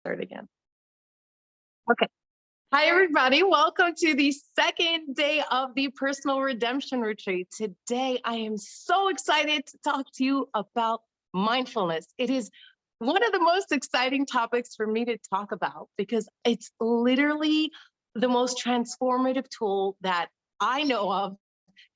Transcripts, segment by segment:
Start again. Okay. Hi, everybody. Welcome to the second day of the Personal Redemption Retreat. Today, I am so excited to talk to you about mindfulness. It is one of the most exciting topics for me to talk about because it's literally the most transformative tool that I know of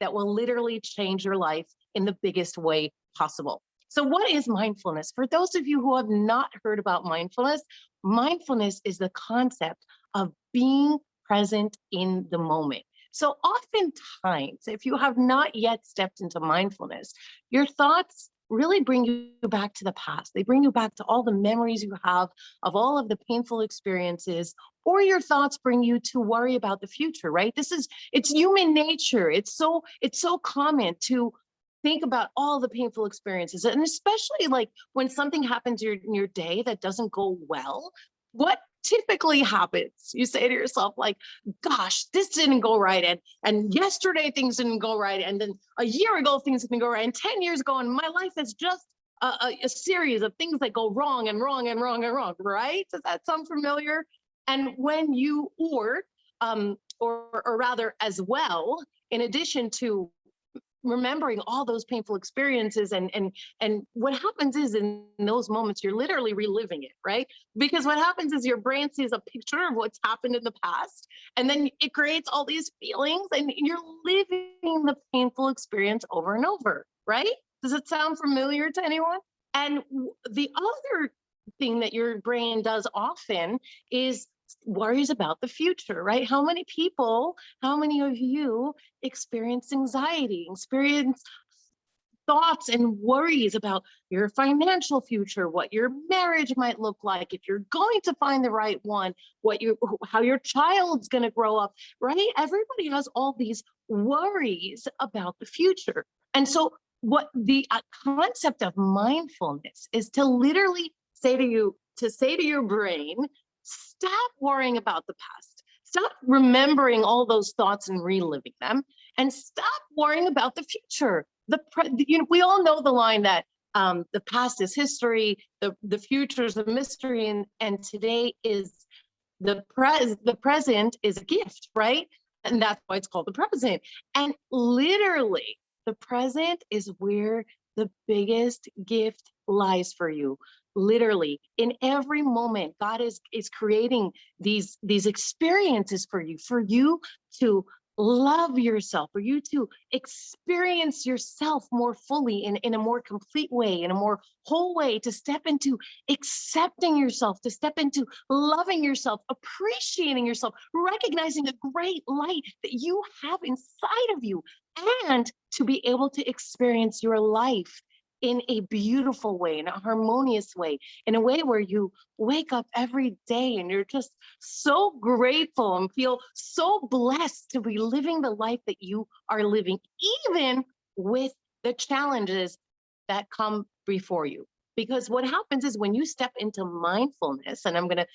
that will literally change your life in the biggest way possible. So, what is mindfulness? For those of you who have not heard about mindfulness, mindfulness is the concept of being present in the moment. So, oftentimes, if you have not yet stepped into mindfulness, your thoughts really bring you back to the past. They bring you back to all the memories you have of all of the painful experiences, or your thoughts bring you to worry about the future, right? It's human nature. It's so common to think about all the painful experiences, and especially like when something happens in your day that doesn't go well. What typically happens, you say to yourself, like, gosh, this didn't go right, and yesterday things didn't go right, and then a year ago things didn't go right, and 10 years ago, and my life is just a series of things that go wrong and wrong and wrong and wrong, right? Does that sound familiar? And when you or rather as well, in addition to remembering all those painful experiences, and what happens is, in those moments you're literally reliving it, right? Because what happens is your brain sees a picture of what's happened in the past, and then it creates all these feelings, and you're living the painful experience over and over, right? Does it sound familiar to anyone? And the other thing that your brain does often is worries about the future, right? How many of you experience anxiety, experience thoughts and worries about your financial future, what your marriage might look like, if you're going to find the right one, how your child's going to grow up, right? Everybody has all these worries about the future. And so what the concept of mindfulness is to literally say to your brain, stop worrying about the past. Stop remembering all those thoughts and reliving them, and stop worrying about the future. We all know the line that the past is history, the future is a mystery, and today is the present is a gift, right? And that's why it's called the present. And literally, the present is where the biggest gift lies for you. Literally, in every moment, God is creating these experiences for you to love yourself, for you to experience yourself more fully, in a more complete way, in a more whole way, to step into accepting yourself, to step into loving yourself, appreciating yourself, recognizing the great light that you have inside of you, and to be able to experience your life in a beautiful way, in a harmonious way, in a way where you wake up every day and you're just so grateful and feel so blessed to be living the life that you are living, even with the challenges that come before you. Because what happens is, when you step into mindfulness, and I'm going to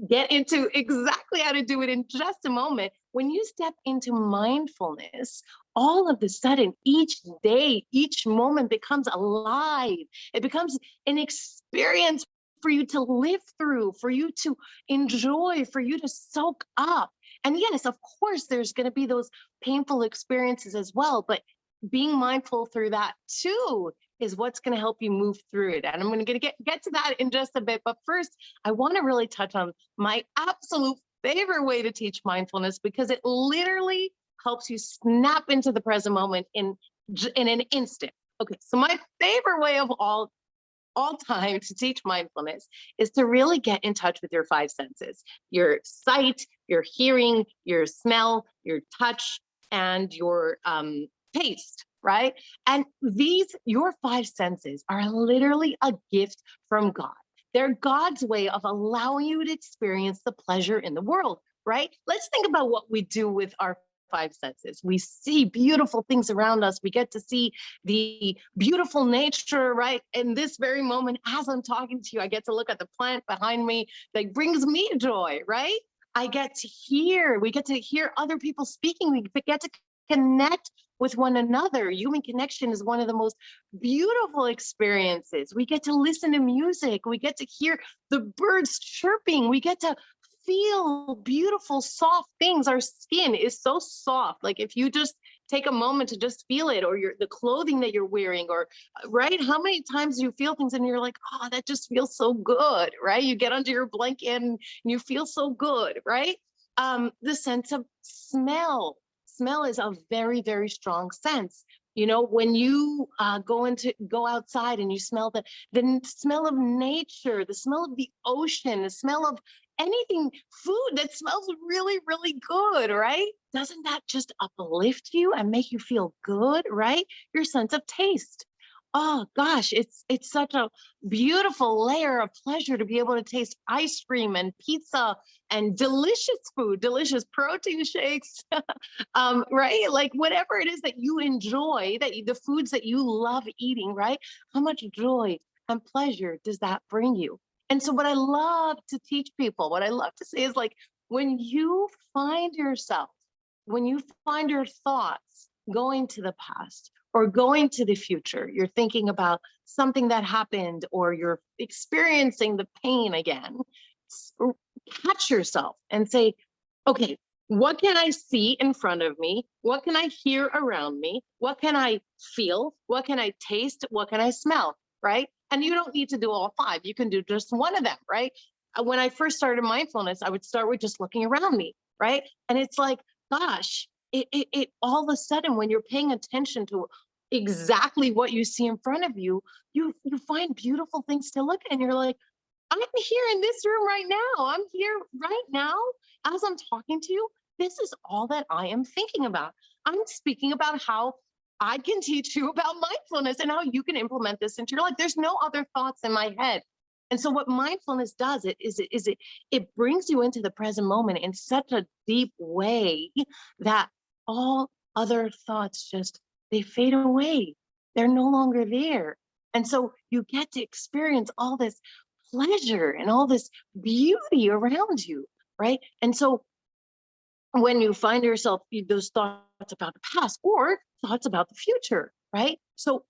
get into exactly how to do it in just a moment. When you step into mindfulness, all of a sudden, each day, each moment becomes alive. It becomes an experience for you to live through, for you to enjoy, for you to soak up. And yes, of course, there's going to be those painful experiences as well, but being mindful through that too is what's going to help you move through it. And I'm going to get to that in just a bit. But first, I want to really touch on my absolute favorite way to teach mindfulness, because it literally helps you snap into the present moment in an instant. Okay, so my favorite way of all time to teach mindfulness is to really get in touch with your five senses: your sight, your hearing, your smell, your touch, and your taste, right? And your five senses are literally a gift from God. They're God's way of allowing you to experience the pleasure in the world, right? Let's think about what we do with our five senses. We see beautiful things around us. We get to see the beautiful nature, right? In this very moment, as I'm talking to you, I get to look at the plant behind me that brings me joy, right? We get to hear other people speaking. We get to connect with one another. Human connection is one of the most beautiful experiences. We get to listen to music, we get to hear the birds chirping, we get to feel beautiful, soft things. Our skin is so soft. Like if you just take a moment to just feel it, or the clothing that you're wearing, or right, how many times do you feel things and you're like, oh, that just feels so good, right? You get under your blanket and you feel so good, right? The sense of smell is a very, very strong sense. You know, when you go outside and you smell the smell of nature, the smell of the ocean, the smell of anything, food that smells really, really good, right? Doesn't that just uplift you and make you feel good, right? Your sense of taste. Oh gosh, it's such a beautiful layer of pleasure to be able to taste ice cream and pizza and delicious food, delicious protein shakes, right? Like whatever it is that you enjoy, the foods that you love eating, right? How much joy and pleasure does that bring you? And so, what I love to teach people, what I love to say is like, when you find yourself, when you find your thoughts going to the past or going to the future, you're thinking about something that happened or you're experiencing the pain again, catch yourself and say, okay, what can I see in front of me? What can I hear around me? What can I feel? What can I taste? What can I smell? Right? And you don't need to do all five. You can do just one of them, right? When I first started mindfulness, I would start with just looking around me, right? And it's like, gosh, it all of a sudden, when you're paying attention to exactly what you see in front of you, you find beautiful things to look at, and you're like, I'm here in this room right now. I'm here right now as I'm talking to you. This is all that I am thinking about. I'm speaking about how I can teach you about mindfulness and how you can implement this into your life. There's no other thoughts in my head. And so what mindfulness does it brings you into the present moment in such a deep way that all other thoughts just they fade away. They're no longer there. And so you get to experience all this pleasure and all this beauty around you, right? And so when you find yourself those thoughts about the past or thoughts about the future, right? So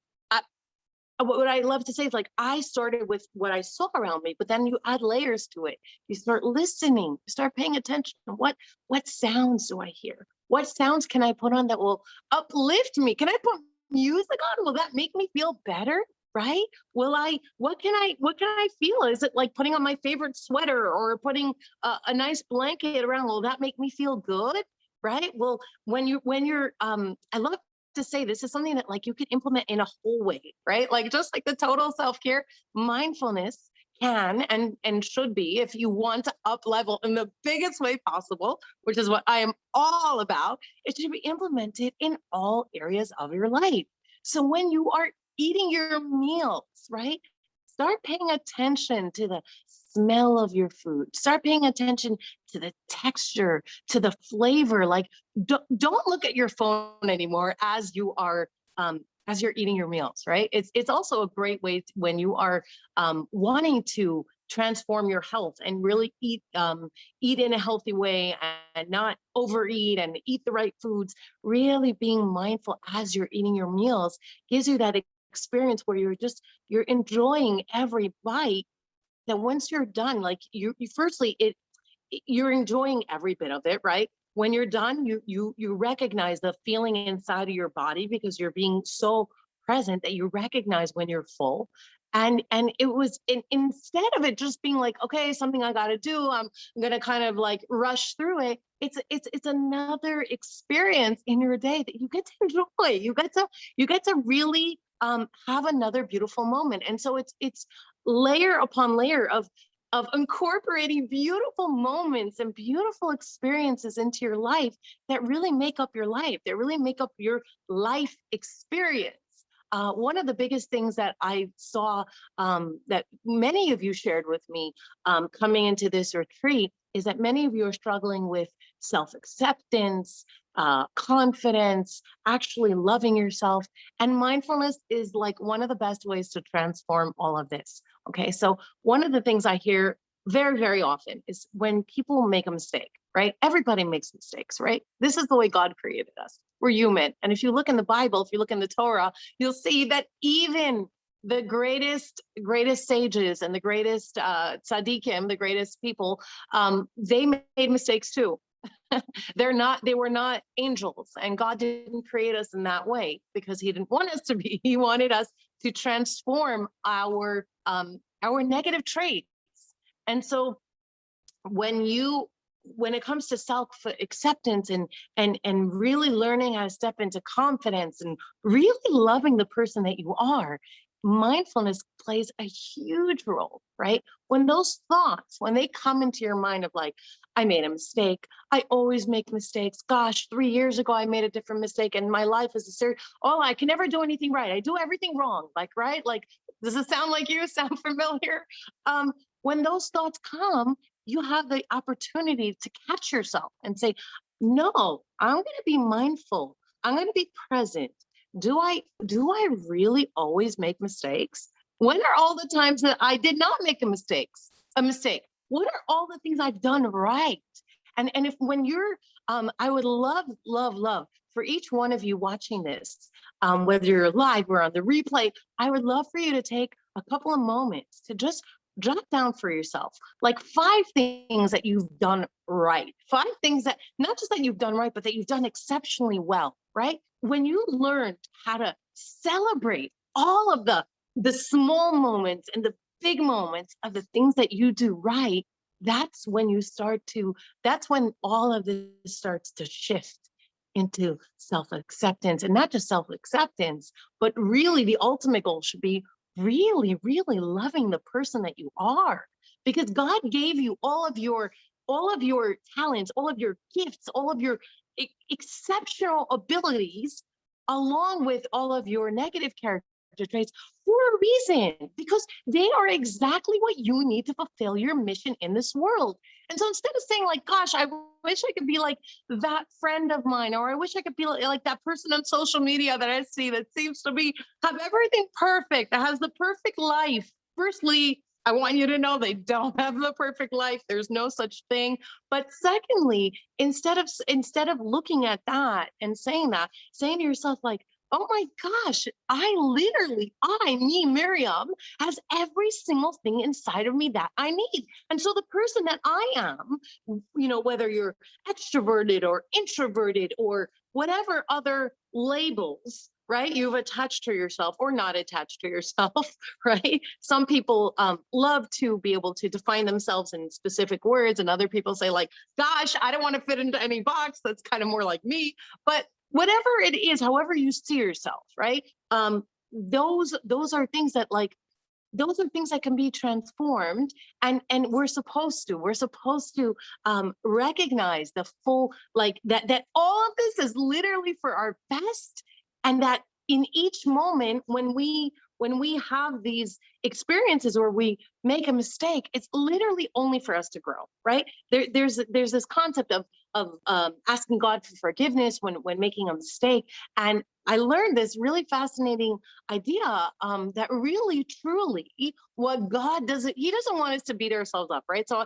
what I love to say is like I started with what I saw around me, but then you add layers to it. You start listening, you start paying attention. What sounds do I hear? What sounds can I put on that will uplift me? Can I put music on? Will that make me feel better? Right? Will I? What can I feel? Is it like putting on my favorite sweater or putting a nice blanket around? Will that make me feel good? Right? Well, when you're I love to say this is something that like you can implement in a whole way, right? Like just like the total self-care, mindfulness can and should be, if you want to up level in the biggest way possible, which is what I am all about, it should be implemented in all areas of your life. So when you are eating your meals, right? Start paying attention to the smell of your food. Start paying attention to the texture, to the flavor. Like don't look at your phone anymore as you're eating your meals, right? It's also a great way when you are wanting to transform your health and really eat in a healthy way and not overeat and eat the right foods. Really being mindful as you're eating your meals gives you that experience where you're enjoying every bite, that once you're done, like you firstly you're enjoying every bit of it, right? When you're done, you recognize the feeling inside of your body because you're being so present that you recognize when you're full. And it was instead of it just being like, okay, something I got to do, I'm gonna kind of like rush through it. It's another experience in your day that you get to enjoy. You get to really have another beautiful moment. And so it's layer upon layer of incorporating beautiful moments and beautiful experiences into your life that really make up your life, that really make up your life experience. One of the biggest things that I saw that many of you shared with me coming into this retreat is that many of you are struggling with self acceptance, confidence, actually loving yourself. And mindfulness is like one of the best ways to transform all of this. Okay, so one of the things I hear very, very often is when people make a mistake, right? Everybody makes mistakes, right? This is the way God created us. we're human. And if you look in the Bible, if you look in the Torah, you'll see that even the greatest sages and the greatest tzaddikim, the greatest people, they made mistakes too. They were not angels, and God didn't create us in that way because he didn't want us to be. He wanted us to transform our negative traits. And so when it comes to self acceptance and really learning how to step into confidence and really loving the person that you are, mindfulness plays a huge role, right? When those thoughts, when they come into your mind of like, I made a mistake, I always make mistakes, gosh, 3 years ago I made a different mistake and my life is a series, oh, I can never do anything right, I do everything wrong, like, right? Like, does it sound like you sound familiar? When those thoughts come, you have the opportunity to catch yourself and say, no, I'm going to be mindful, I'm going to be present. Do I really always make mistakes? When are all the times that I did not make a mistake? What are all the things I've done right? And if when you're I would love for each one of you watching this, whether you're live or on the replay, I would love for you to take a couple of moments to just jot down for yourself like 5 things that you've done right, 5 things that not just that you've done right, but that you've done exceptionally well, right? When you learn how to celebrate all of the small moments and the big moments of the things that you do right, that's when that's when all of this starts to shift into self-acceptance. And not just self-acceptance, but really the ultimate goal should be really, really loving the person that you are. Because God gave you all of your talents, all of your gifts, all of your exceptional abilities, along with all of your negative character traits for a reason, because they are exactly what you need to fulfill your mission in this world. And so instead of saying like, gosh, I wish I could be like that friend of mine, or I wish I could be like that person on social media that I see that seems to have everything perfect, that has the perfect life. Firstly, I want you to know they don't have the perfect life. There's no such thing. But secondly, instead of looking at that and saying to yourself like, oh my gosh, me, Miriam, has every single thing inside of me that I need. And so the person that I am, whether you're extroverted or introverted or whatever other labels, right, you've attached to yourself or not attached to yourself, right? Some people love to be able to define themselves in specific words, and other people say like, gosh, I don't want to fit into any box. That's kind of more like me. But whatever it is, however you see yourself, right? Those are things that can be transformed, and we're supposed to recognize the full, like that all of this is literally for our best, and that in each moment when we have these experiences where we make a mistake, it's literally only for us to grow, right? There's this concept of asking God for forgiveness when making a mistake, and I learned this really fascinating idea that really, truly, what God doesn't, He doesn't want us to beat ourselves up, right? So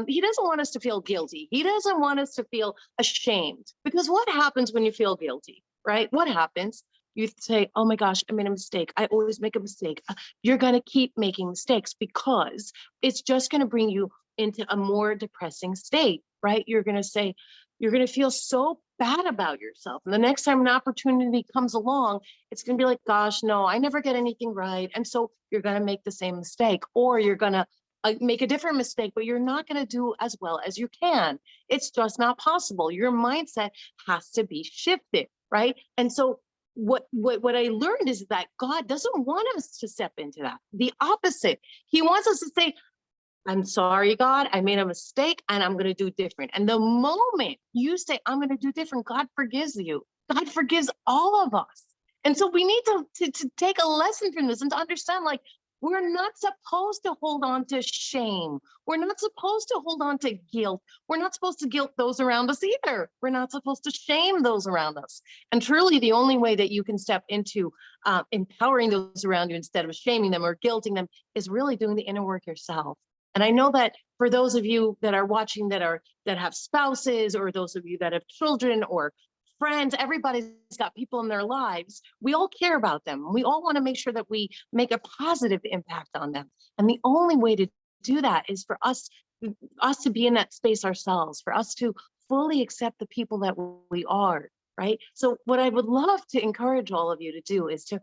He doesn't want us to feel guilty. He doesn't want us to feel ashamed, because what happens when you feel guilty, right? What happens? You say, oh my gosh, I made a mistake. I always make a mistake. You're going to keep making mistakes because it's just going to bring you into a more depressing state, right? You're going to feel so bad about yourself. And the next time an opportunity comes along, it's going to be like, gosh, no, I never get anything right. And so you're going to make the same mistake, or you're going to make a different mistake, but you're not going to do as well as you can. It's just not possible. Your mindset has to be shifted, right? And so what I learned is that God doesn't want us to step into that. The opposite. He wants us to say, I'm sorry, God, I made a mistake and I'm going to do different. And the moment you say, I'm going to do different, God forgives you. God forgives all of us. And so we need to take a lesson from this and to understand, like, we're not supposed to hold on to shame. We're not supposed to hold on to guilt. We're not supposed to guilt those around us either. We're not supposed to shame those around us. And truly, the only way that you can step into empowering those around you instead of shaming them or guilting them is really doing the inner work yourself. And I know that for those of you that are watching that have spouses, or those of you that have children or friends, everybody's got people in their lives. We all care about them. We all want to make sure that we make a positive impact on them. And the only way to do that is for us to be in that space ourselves, for us to fully accept the people that we are, right? So what I would love to encourage all of you to do is to,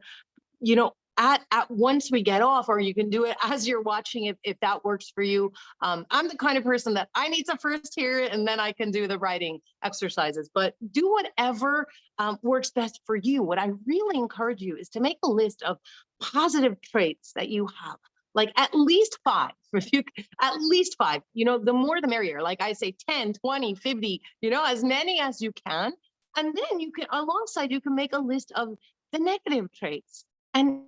at once we get off, or you can do it as you're watching if that works for you. I'm the kind of person that I need to first hear it and then I can do the writing exercises, but do whatever works best for you. What I really encourage you is to make a list of positive traits that you have, like at least five. If you at least five, the more the merrier. Like I say, 10, 20, 50, as many as you can. And then you can, alongside, you can make a list of the negative traits. And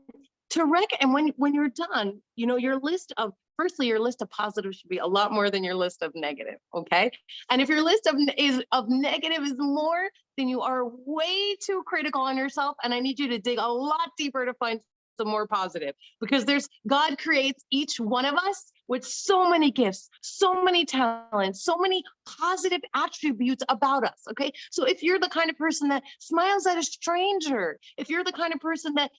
and when you're done, your list of, firstly, your list of positives should be a lot more than your list of negative. Okay. And if your list of negative is more, then you are way too critical on yourself. And I need you to dig a lot deeper to find some more positive, because God creates each one of us with so many gifts, so many talents, so many positive attributes about us. Okay. So if you're the kind of person that smiles at a stranger, if you're the kind of person that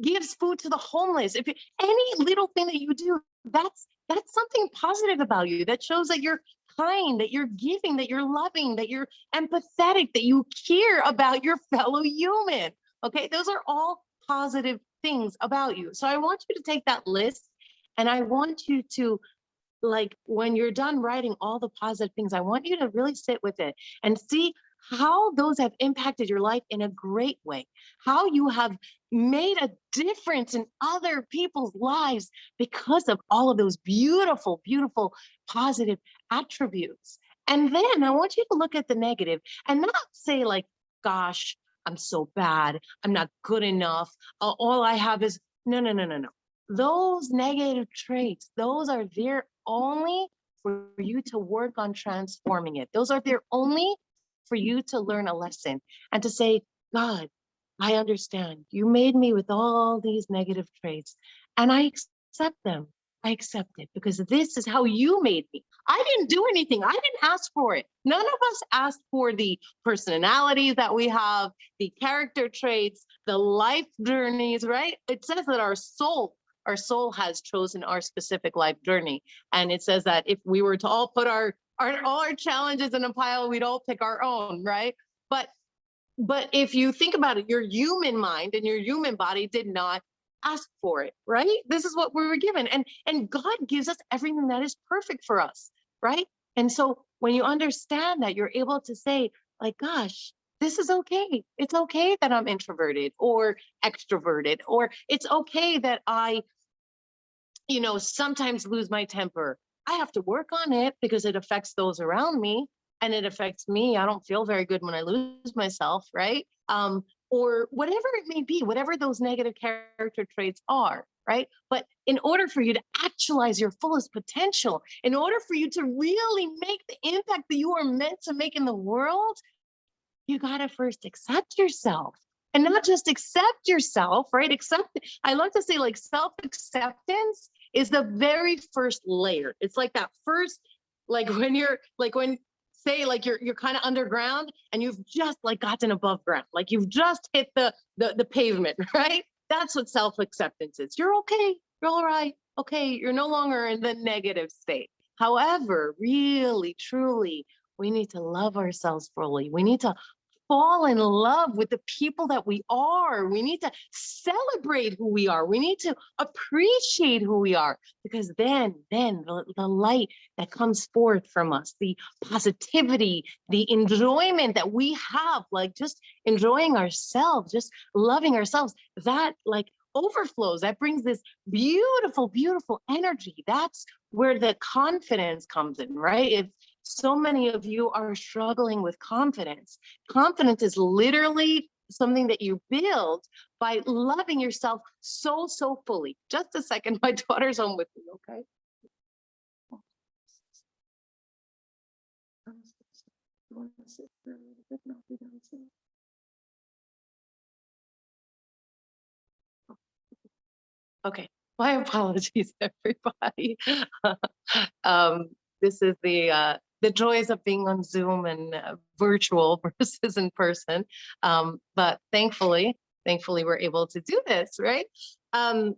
gives food to the homeless, if any little thing that you do, that's something positive about you, that shows that you're kind, that you're giving, that you're loving, that you're empathetic, that you care about your fellow human. Okay, those are all positive things about you. So I want you to take that list, and I want you to, like, when you're done writing all the positive things, I want you to really sit with it and see how those have impacted your life in a great way, how you have made a difference in other people's lives because of all of those beautiful, beautiful, positive attributes. And then I want you to look at the negative and not say, like, gosh, I'm so bad, I'm not good enough, all I have is, no, no, no, no, no. Those negative traits, those are there only for you to work on transforming it. Those are there only for you to learn a lesson and to say, God, I understand. You made me with all these negative traits, and I accept them. I accept it because this is how you made me. I didn't do anything. I didn't ask for it. None of us asked for the personalities that we have, the character traits, the life journeys, right? It says that our soul has chosen our specific life journey. And it says that if we were to all put all our challenges in a pile, we'd all pick our own, right? But if you think about it, your human mind and your human body did not ask for it, right? This is what we were given. And God gives us everything that is perfect for us, right? And so when you understand that, you're able to say, like, gosh, this is okay. It's okay that I'm introverted or extroverted, or it's okay that I sometimes lose my temper. I have to work on it because it affects those around me and it affects me. I don't feel very good when I lose myself, right? Or whatever it may be, whatever those negative character traits are, right? But in order for you to actualize your fullest potential, in order for you to really make the impact that you are meant to make in the world, you got to first accept yourself. And not just accept yourself, right? I love to say, like, self-acceptance is the very first layer. It's like that first, like when say, like, you're kind of underground and you've just, like, gotten above ground, like you've just hit the pavement, right? That's what self-acceptance is. You're okay, you're all right, okay, you're no longer in the negative state. However, really, truly, we need to love ourselves fully. We need to fall in love with the people that we are. We need to celebrate who we are. We need to appreciate who we are, because then the light that comes forth from us, the positivity, the enjoyment that we have, like just enjoying ourselves, just loving ourselves, that, like, overflows. That brings this beautiful, beautiful energy. That's where the confidence comes in, right? If so many of you are struggling with confidence, confidence is literally something that you build by loving yourself so, so fully. Just a second, my daughter's home with me, okay? Okay, my apologies, everybody. um, this is the joys of being on Zoom and virtual versus in person. But thankfully, we're able to do this, right? Um,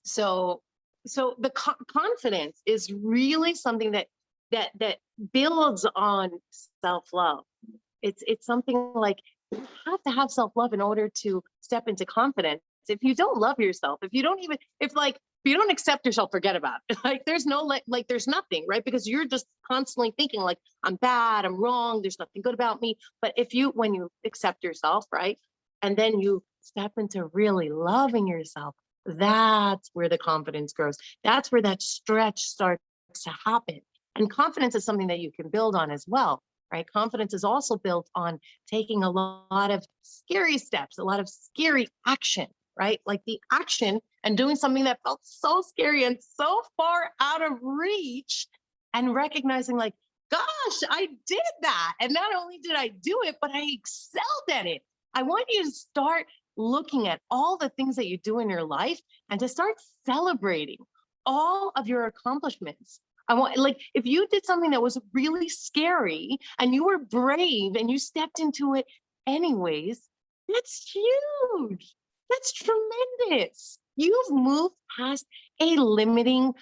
so, so the confidence is really something that builds on self-love. It's something like you have to have self-love in order to step into confidence. If you don't love yourself, if you don't even, if like, if you don't accept yourself, forget about it. Like there's no, like there's nothing, right? Because you're just constantly thinking like, I'm bad, I'm wrong, there's nothing good about me. But if you, when you accept yourself, right? And then you step into really loving yourself, that's where the confidence grows. That's where that stretch starts to happen. And confidence is something that you can build on as well, right? Confidence is also built on taking a lot of scary steps, a lot of scary action, right? Like the action and doing something that felt so scary and so far out of reach, and recognizing like, gosh, I did that. And not only did I do it, but I excelled at it. I want you to start looking at all the things that you do in your life and to start celebrating all of your accomplishments. I want, like, if you did something that was really scary and you were brave and you stepped into it anyways, that's huge. That's tremendous. You've moved past a limiting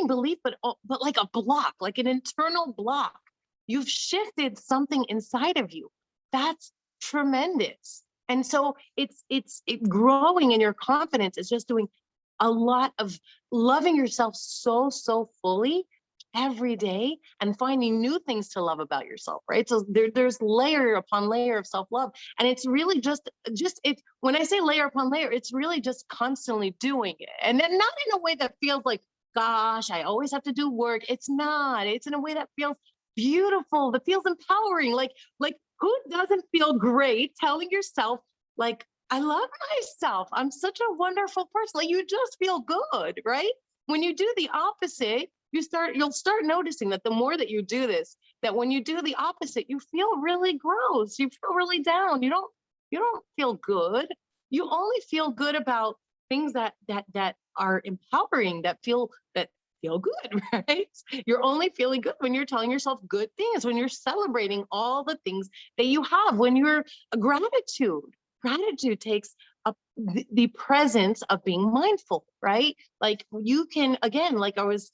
belief, but like a block, like an internal block. You've shifted something inside of you. That's tremendous. And so it growing in your confidence is just doing a lot of loving yourself so fully every day and finding new things to love about yourself, right? So there's layer upon layer of self-love. And it's really just it when I say layer upon layer, it's really just constantly doing it. And then not in a way that feels like, gosh, I always have to do work. It's not. It's in a way that feels beautiful, that feels empowering. Like who doesn't feel great telling yourself, like, I love myself. I'm such a wonderful person. Like you just feel good, right? When you do the opposite, you'll start noticing that the more that you do this, that when you do the opposite, you feel really gross. You feel really down. You don't feel good. You only feel good about things that are empowering, that feel good, right? You're only feeling good when you're telling yourself good things, when you're celebrating all the things that you have, when you're gratitude. Gratitude takes the presence of being mindful, right? Like you can, again, like I was,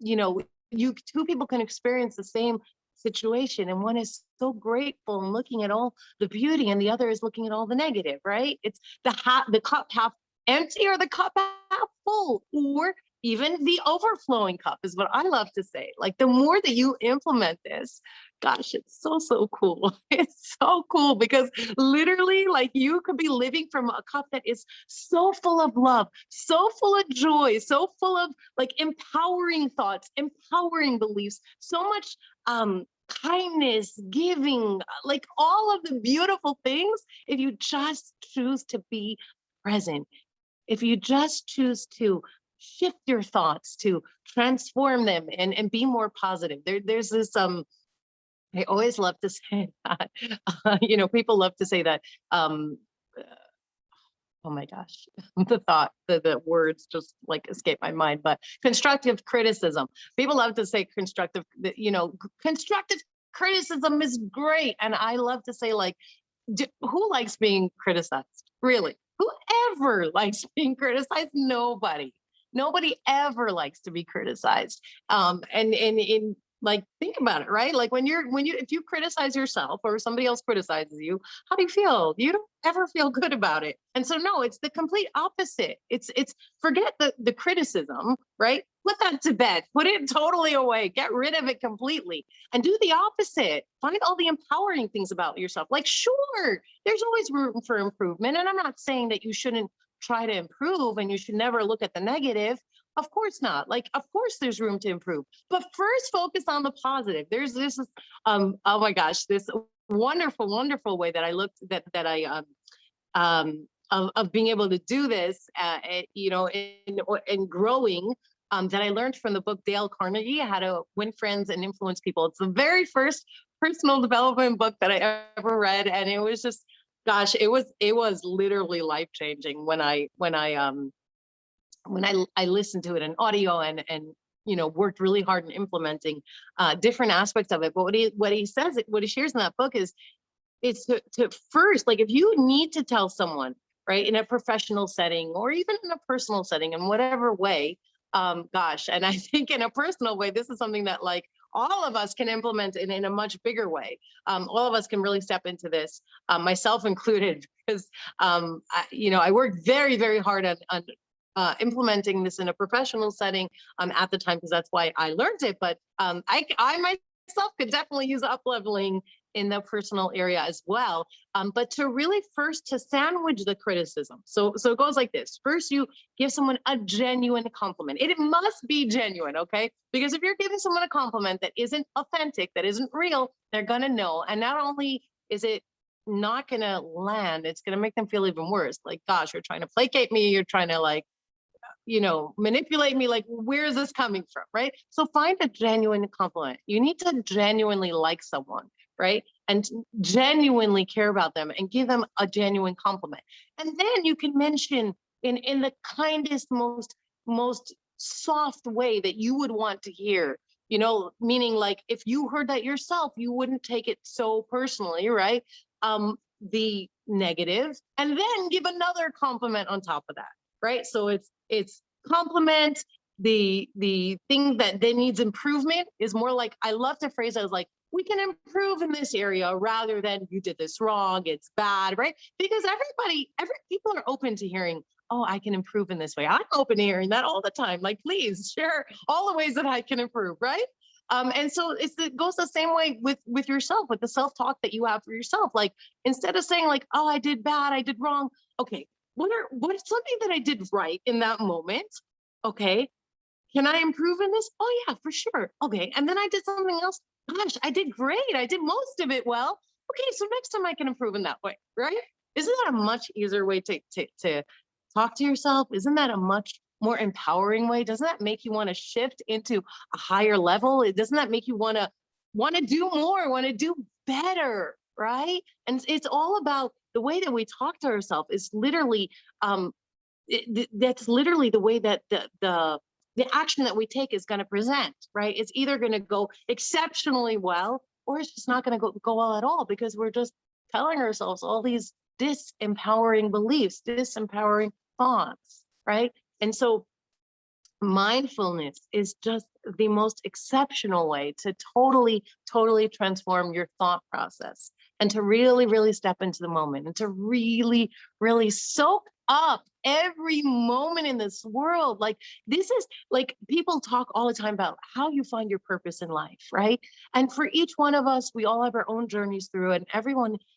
you two people can experience the same situation, and one is so grateful and looking at all the beauty, and the other is looking at all the negative, right? It's the cup half empty or the cup half full, or even the overflowing cup is what I love to say. Like the more that you implement this, gosh, it's so cool. It's so cool because literally, like you could be living from a cup that is so full of love, so full of joy, so full of like empowering thoughts, empowering beliefs, so much kindness, giving, like all of the beautiful things. If you just choose to be present, if you just choose to shift your thoughts, to transform them and be more positive. There's this I always love to say that people love to say that uh, oh my gosh, the words just like escape my mind, but constructive criticism. People love to say constructive criticism is great. And I love to say, like, who likes being criticized? Really? Whoever likes being criticized? Nobody ever likes to be criticized. And in like, think about it, right? Like if you criticize yourself or somebody else criticizes you, how do you feel? You don't ever feel good about it. And so no, it's the complete opposite. It's forget the criticism, right? Put that to bed, put it totally away, get rid of it completely, and do the opposite. Find all the empowering things about yourself. Like, sure, there's always room for improvement. And I'm not saying that you shouldn't try to improve and you should never look at the negative. Of course not. Like, of course there's room to improve, but first focus on the positive. There's this, oh my gosh, this wonderful way that I looked of being able to do this, in growing, that I learned from the book Dale Carnegie, How to Win Friends and Influence People. It's the very first personal development book that I ever read, and it was just, gosh, it was literally life changing when I listened to it in audio and worked really hard in implementing different aspects of it. But what he shares in that book is to first, like, if you need to tell someone, right, in a professional setting or even in a personal setting, in whatever way, gosh, and I think in a personal way, this is something that, like, all of us can implement in a much bigger way. All of us can really step into this, myself included, because I worked very, very hard on implementing this in a professional setting at the time, because that's why I learned it. But I myself could definitely use up leveling in the personal area as well. But to really first to sandwich the criticism. So it goes like this. First, you give someone a genuine compliment. It must be genuine, okay? Because if you're giving someone a compliment that isn't authentic, that isn't real, they're gonna know. And not only is it not gonna land, it's gonna make them feel even worse. Like, gosh, you're trying to placate me, you're trying to, like, manipulate me. Like, where is this coming from, right? So find a genuine compliment. You need to genuinely like someone, right? And genuinely care about them and give them a genuine compliment. And then you can mention in the kindest, most soft way that you would want to hear, meaning, like, if you heard that yourself, you wouldn't take it so personally, right? The negative, and then give another compliment on top of that, right? So it's compliment. The thing that then needs improvement is more like, I love to phrase it as like, we can improve in this area, rather than you did this wrong, it's bad, right? Because every people are open to hearing, oh, I can improve in this way. I'm open to hearing that all the time. Like, please share all the ways that I can improve, right? And so it goes the same way with yourself, with the self-talk that you have for yourself. Like, instead of saying, like, oh, I did bad, I did wrong. Okay, what's something that I did right in that moment? Okay, can I improve in this? Oh yeah, for sure. Okay, and then I did something else. Gosh, I did great. I did most of it well. Okay, so next time I can improve in that way, right? Isn't that a much easier way to talk to yourself? Isn't that a much more empowering way? Doesn't that make you want to shift into a higher level? Doesn't that make you want to do more, want to do better, right? And it's all about the way that we talk to ourselves is literally that's literally the way that the action that we take is going to present, right? It's either going to go exceptionally well, or it's just not going to go well at all, because we're just telling ourselves all these disempowering beliefs, disempowering thoughts, right? And so mindfulness is just the most exceptional way to totally transform your thought process, and to really, really step into the moment, and to really, really soak up every moment in this world. Like, this is, like, people talk all the time about how you find your purpose in life, right? And for each one of us, we all have our own journeys through it, and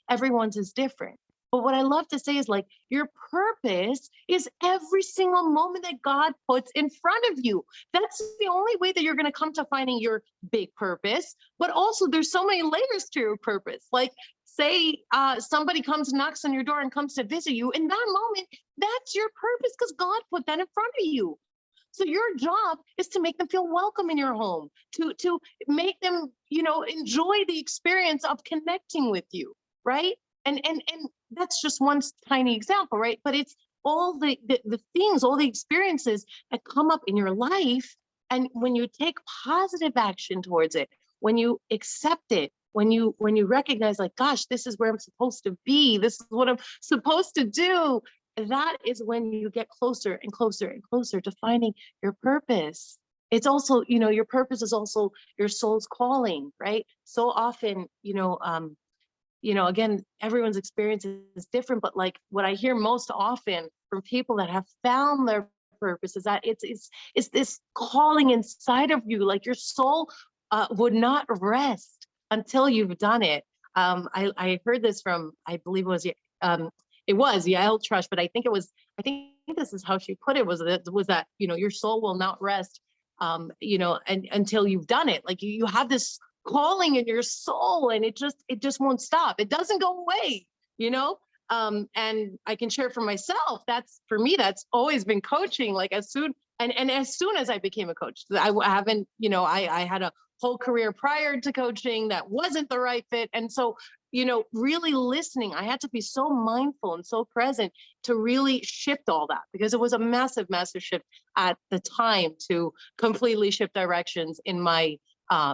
everyone's is different. But what I love to say is, like, your purpose is every single moment that God puts in front of you. That's the only way that you're going to come to finding your big purpose. But also, there's so many layers to your purpose. Like, say somebody comes, knocks on your door and comes to visit you. In that moment, that's your purpose, because God put that in front of you. So your job is to make them feel welcome in your home, to make them, enjoy the experience of connecting with you, right? And that's just one tiny example, right? But it's all the things, all the experiences that come up in your life. And when you take positive action towards it, when you accept it, when you recognize, like, gosh, this is where I'm supposed to be, this is what I'm supposed to do, that is when you get closer and closer and closer to finding your purpose. It's also, your purpose is also your soul's calling, right? So often, again, everyone's experience is different, but, like, what I hear most often from people that have found their purpose is that it's this calling inside of you. Like, your soul would not rest until you've done it. I heard this from, I believe it was Yael Trush, but I think this is how she put it, was that your soul will not rest until you've done it. Like, you have this calling in your soul, and it just won't stop. It doesn't go away, and I can share for myself, for me, that's always been coaching. Like, as soon as I became a coach, I haven't, I had a whole career prior to coaching that wasn't the right fit. And so, really listening, I had to be so mindful and so present to really shift all that, because it was a massive, massive shift at the time to completely shift directions in my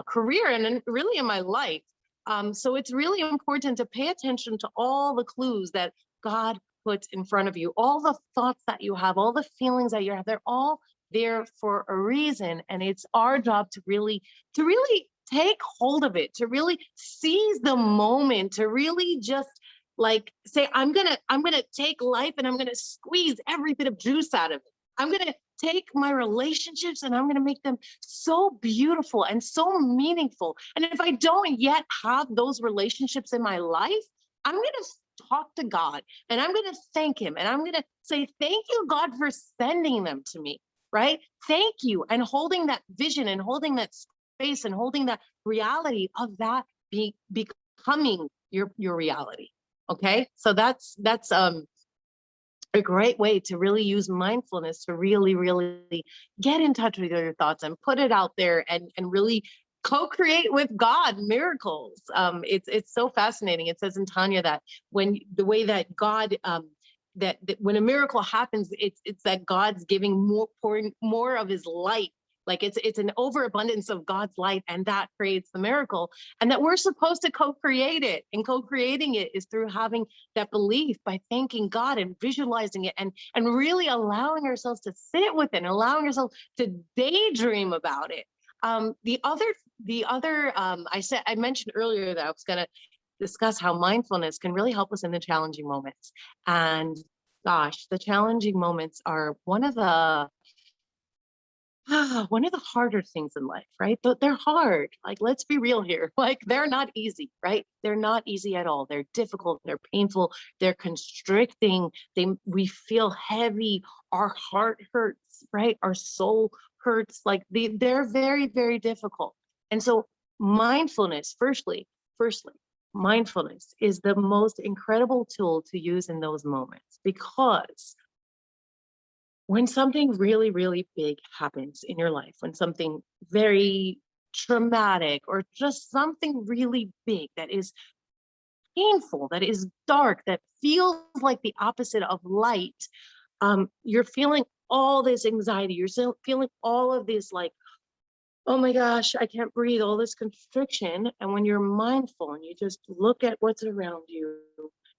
career and really in my life. So it's really important to pay attention to all the clues that God puts in front of you, all the thoughts that you have, all the feelings that you have. They're all there for a reason, and it's our job to really take hold of it, to really seize the moment, to really just like say, I'm gonna take life and I'm gonna squeeze every bit of juice out of it. I'm gonna take my relationships and I'm gonna make them so beautiful and so meaningful. And if I don't yet have those relationships in my life, I'm gonna talk to God and I'm gonna thank him and I'm gonna say, thank you, God, for sending them to me. Right? Thank you. And holding that vision and holding that space and holding that reality of that becoming your reality. Okay. So that's a great way to really use mindfulness to really, really get in touch with your thoughts and put it out there and really co-create with God miracles. It's so fascinating. It says in Tanya that when the way that God that when a miracle happens, it's that God's giving pouring more of his light. Like it's an overabundance of God's light, and that creates the miracle. And that we're supposed to co-create it. And co-creating it is through having that belief, by thanking God and visualizing it, and really allowing ourselves to sit with it and allowing ourselves to daydream about it. The other I mentioned earlier that I was gonna discuss how mindfulness can really help us in the challenging moments. And gosh, the challenging moments are one of the one of the harder things in life, right? But they're hard. Like, let's be real here. Like, they're not easy, right? They're not easy at all. They're difficult. They're painful. They're constricting. We feel heavy. Our heart hurts, right? Our soul hurts. Like they're very, very difficult. And so firstly, mindfulness is the most incredible tool to use in those moments, because when something really, really big happens in your life, when something very traumatic or just something really big that is painful, that is dark, that feels like the opposite of light, you're feeling all this anxiety. You're still feeling all of this, like, oh my gosh, I can't breathe, all this constriction. And when you're mindful and you just look at what's around you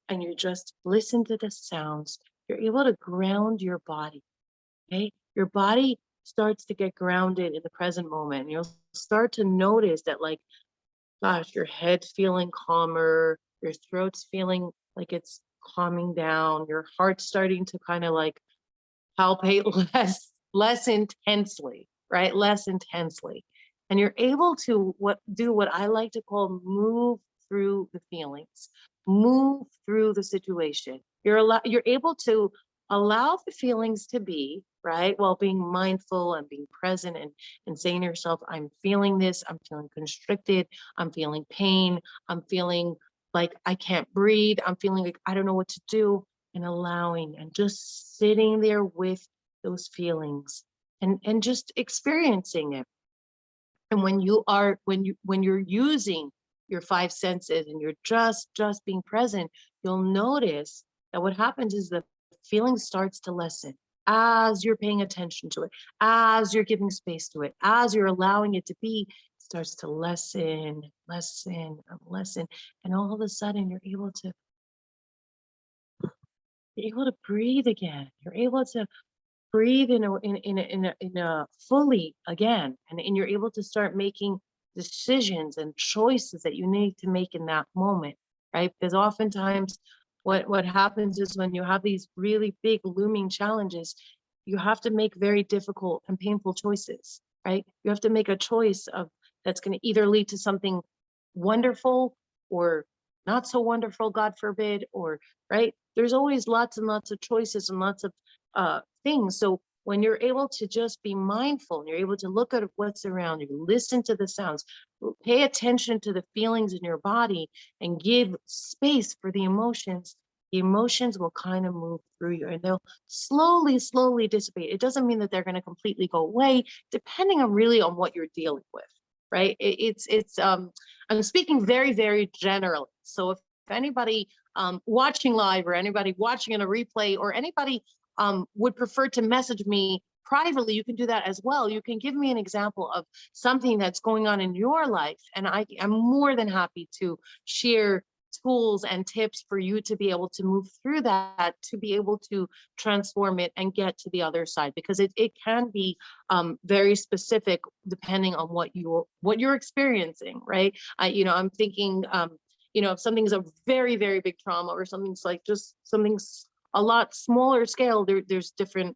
and you just listen to the sounds, you're able to ground your body. Okay, your body starts to get grounded in the present moment. You'll start to notice that, like, gosh, your head's feeling calmer, your throat's feeling like it's calming down, your heart's starting to kind of like palpate less intensely, right? Less intensely. And you're able to do what I like to call move through the feelings, move through the situation. You're able to allow the feelings to be, right, while being mindful and being present, and saying to yourself, I'm feeling this, I'm feeling constricted, I'm feeling pain, I'm feeling like I can't breathe, I'm feeling like I don't know what to do, and allowing and just sitting there with those feelings and just experiencing it. And when you're using your five senses and you're just being present, you'll notice that what happens is the feeling starts to lessen as you're paying attention to it, as you're giving space to it, as you're allowing it to be. It starts to lessen, lessen, and lessen, and all of a sudden you're able to breathe again. You're able to breathe in a fully again, and you're able to start making decisions and choices that you need to make in that moment, right? Because oftentimes what happens is when you have these really big looming challenges, you have to make very difficult and painful choices, right? You have to make a choice of that's going to either lead to something wonderful or not so wonderful, God forbid, or right. There's always lots and lots of choices and lots of things. So when you're able to just be mindful and you're able to look at what's around you, listen to the sounds, pay attention to the feelings in your body, and give space for the emotions will kind of move through you and they'll slowly, slowly dissipate. It doesn't mean that they're going to completely go away, depending on really on what you're dealing with. right? I'm speaking very, very generally. So if anybody watching live, or anybody watching in a replay, or anybody would prefer to message me privately, you can do that as well. You can give me an example of something that's going on in your life, and I am more than happy to share tools and tips for you to be able to move through that, to be able to transform it and get to the other side, because it can be very specific depending on what you're experiencing, right? I'm thinking, if something's a very, very big trauma, or something's like just something's a lot smaller scale, there's different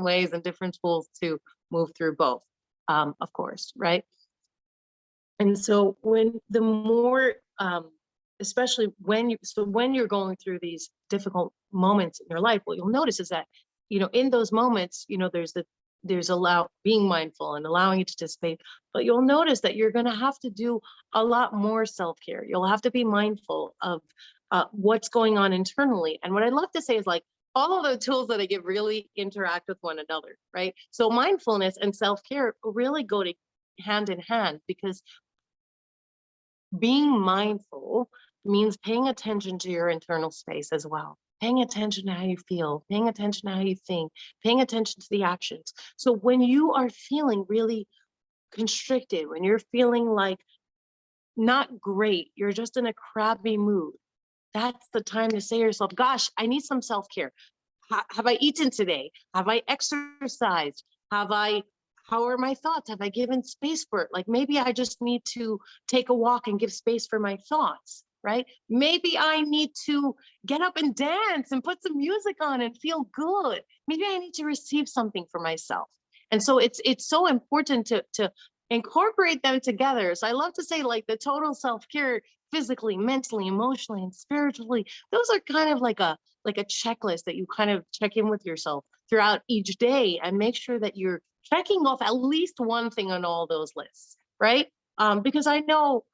ways and different tools to move through both, of course, right? And so when the more, especially when you're going through these difficult moments in your life, what you'll notice is that, in those moments, there's being mindful and allowing it to dissipate, but you'll notice that you're going to have to do a lot more self-care. You'll have to be mindful of what's going on internally. And what I love to say is, like, all of the tools that I give really interact with one another, right? So mindfulness and self-care really go to hand in hand, because being mindful means paying attention to your internal space as well, paying attention to how you feel, paying attention to how you think, paying attention to the actions. So when you are feeling really constricted, when you're feeling like not great, you're just in a crabby mood, that's the time to say to yourself, gosh, I need some self-care. Have I eaten today? Have I exercised? How are my thoughts? Have I given space for it? Like, maybe I just need to take a walk and give space for my thoughts, right? Maybe I need to get up and dance and put some music on and feel good. Maybe I need to receive something for myself. And so it's so important to incorporate them together. So I love to say, like, the total self-care, physically, mentally, emotionally, and spiritually, those are kind of like a checklist that you kind of check in with yourself throughout each day, and make sure that you're checking off at least one thing on all those lists, right? Because I know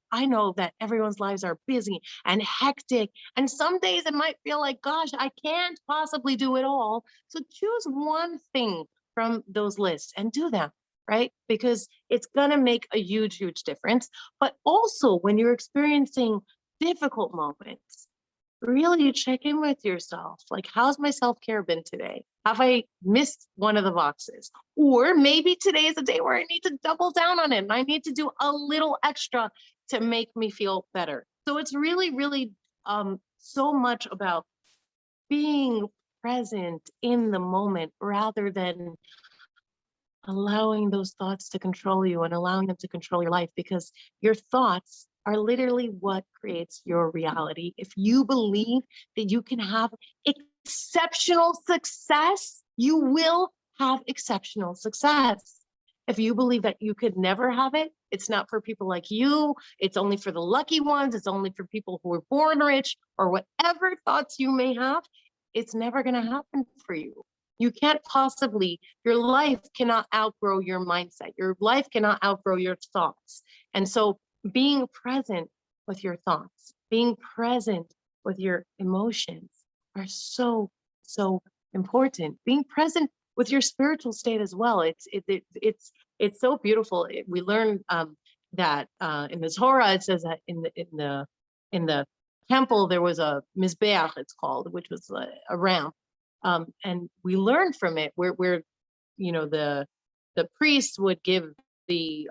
that everyone's lives are busy and hectic, and some days it might feel like, gosh, I can't possibly do it all. So choose one thing from those lists and do them, right? Because it's going to make a huge, huge difference. But also, when you're experiencing difficult moments, really check in with yourself. Like, how's my self-care been today? Have I missed one of the boxes? Or maybe today is a day where I need to double down on it, and I need to do a little extra to make me feel better. So it's really, really so much about being present in the moment, rather than allowing those thoughts to control you and allowing them to control your life, because your thoughts are literally what creates your reality. If you believe that you can have exceptional success, you will have exceptional success. If you believe that you could never have it, it's not for people like you, it's only for the lucky ones, it's only for people who were born rich, or whatever thoughts you may have, it's never going to happen for you. You can't possibly, your life cannot outgrow your mindset. Your life cannot outgrow your thoughts. And so being present with your thoughts, being present with your emotions are so, so important. Being present with your spiritual state as well. It's so beautiful. We learn that in the Torah, it says that in the temple there was a mizbeach, it's called, which was a ramp. And we learned from it where the priests would give the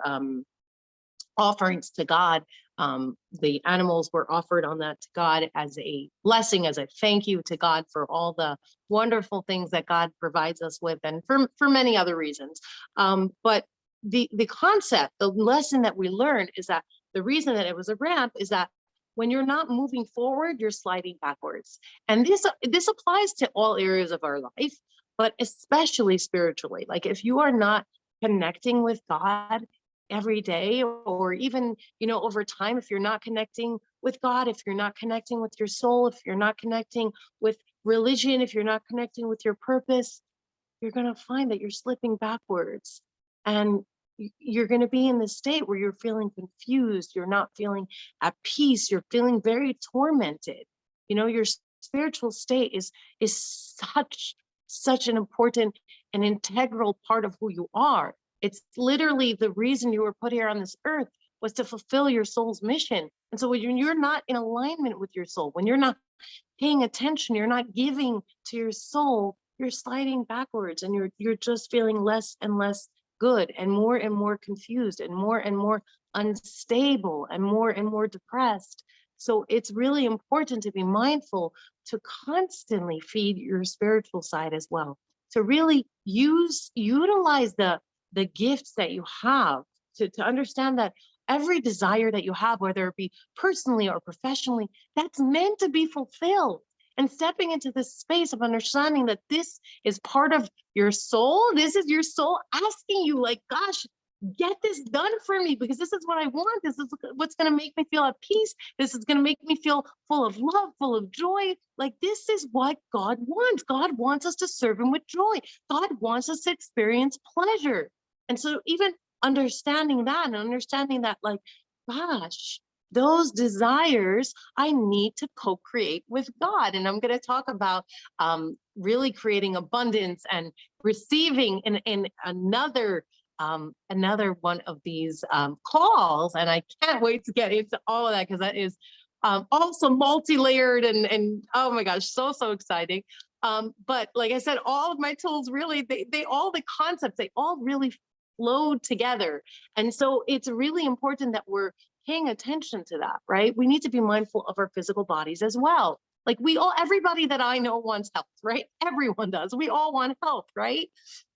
offerings to God. The animals were offered on that to God as a blessing, as a thank you to God for all the wonderful things that God provides us with, and for many other reasons. But the concept, the lesson that we learned is that the reason that it was a ramp is that when you're not moving forward, you're sliding backwards. And this applies to all areas of our life, but especially spiritually. Like, if you are not connecting with God every day, or even, over time, if you're not connecting with God, if you're not connecting with your soul, if you're not connecting with religion, if you're not connecting with your purpose, you're going to find that you're slipping backwards. And you're going to be in this state where you're feeling confused, you're not feeling at peace, you're feeling very tormented. Your spiritual state is such an important and integral part of who you are. It's literally the reason you were put here on this earth was to fulfill your soul's mission. And so when you're not in alignment with your soul, when you're not paying attention, you're not giving to your soul, you're sliding backwards, and you're just feeling less and less good, and more confused, and more unstable, and more depressed. So it's really important to be mindful to constantly feed your spiritual side as well, to really utilize the gifts that you have, to understand that every desire that you have, whether it be personally or professionally, that's meant to be fulfilled. And stepping into this space of understanding that this is part of your soul, this is your soul asking you, like, gosh, get this done for me, because this is what I want. This is what's going to make me feel at peace. This is going to make me feel full of love, full of joy. Like, this is what God wants. God wants us to serve him with joy. God wants us to experience pleasure. And so even understanding that, and understanding that, like, gosh, those desires I need to co-create with God. And I'm going to talk about really creating abundance and receiving in another one of these calls. And I can't wait to get into all of that, because that is also multi-layered, and oh my gosh, so exciting. But like I said, all of my tools really, they all, the concepts, they all really flowed together. And so it's really important that we're paying attention to that, right? We need to be mindful of our physical bodies as well. Like, everybody that I know wants health, right? Everyone does. We all want health, right?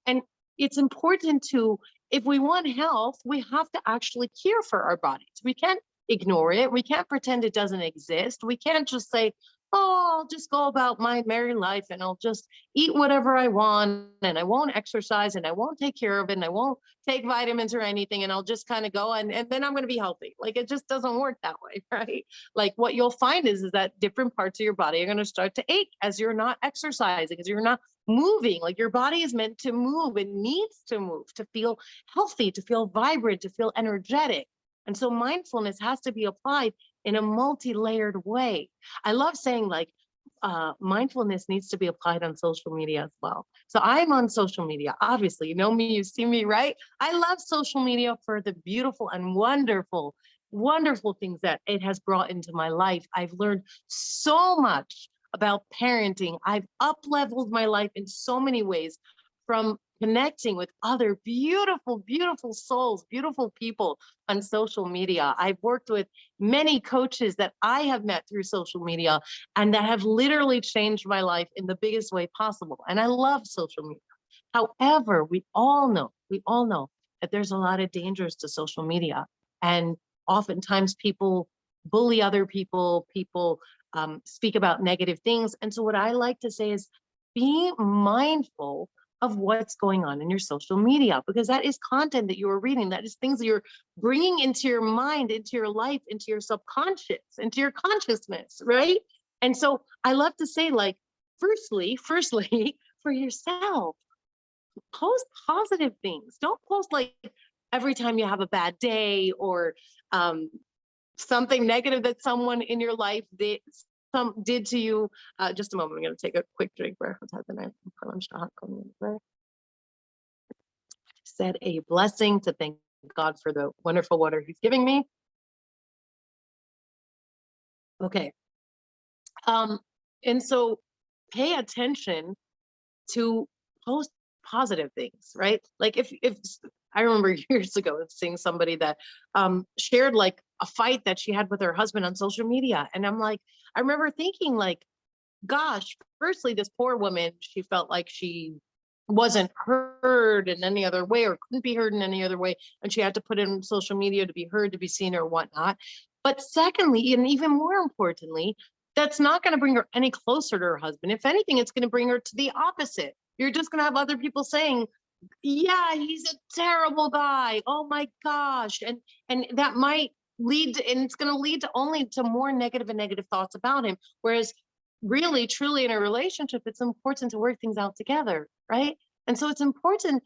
And it's important to, if we want health, we have to actually care for our bodies. We can't ignore it. We can't pretend it doesn't exist. We can't just say, oh, I'll just go about my merry life, and I'll just eat whatever I want, and I won't exercise, and I won't take care of it, and I won't take vitamins or anything, and I'll just kind of go, and then I'm going to be healthy. Like, it just doesn't work that way, right? Like, what you'll find is that different parts of your body are going to start to ache as you're not exercising, as you're not moving. Like, your body is meant to move. It needs to move to feel healthy, to feel vibrant, to feel energetic. And so mindfulness has to be applied in a multi-layered way. I love saying, like, mindfulness needs to be applied on social media as well. So I'm on social media. Obviously, you know me, you see me, right? I love social media for the beautiful and wonderful, wonderful things that it has brought into my life. I've learned so much about parenting. I've up-leveled my life in so many ways, from connecting with other beautiful, beautiful souls, beautiful people on social media. I've worked with many coaches that I have met through social media, and that have literally changed my life in the biggest way possible. And I love social media. However, we all know that there's a lot of dangers to social media. And oftentimes people bully other people, speak about negative things. And so what I like to say is, be mindful of what's going on in your social media, because that is content that you are reading. That is things that you're bringing into your mind, into your life, into your subconscious, into your consciousness, right? And so I love to say, like, firstly, for yourself, post positive things. Don't post, like, every time you have a bad day, or something negative that someone in your life did to you. Just a moment, I'm going to take a quick drink. Said a blessing to thank God for the wonderful water he's giving me. Okay. And so pay attention to post positive things, right? Like, if I remember years ago seeing somebody that shared, like, a fight that she had with her husband on social media. And I'm like, I remember thinking, like, gosh, firstly, this poor woman, she felt like she wasn't heard in any other way, or couldn't be heard in any other way. And she had to put it on social media to be heard, to be seen, or whatnot. But secondly, and even more importantly, that's not going to bring her any closer to her husband. If anything, it's going to bring her to the opposite. You're just going to have other people saying, yeah, he's a terrible guy. Oh my gosh. And that might lead to, and it's going to lead to only to more negative and negative thoughts about him. Whereas really, truly, in a relationship, it's important to work things out together, right? And so it's important,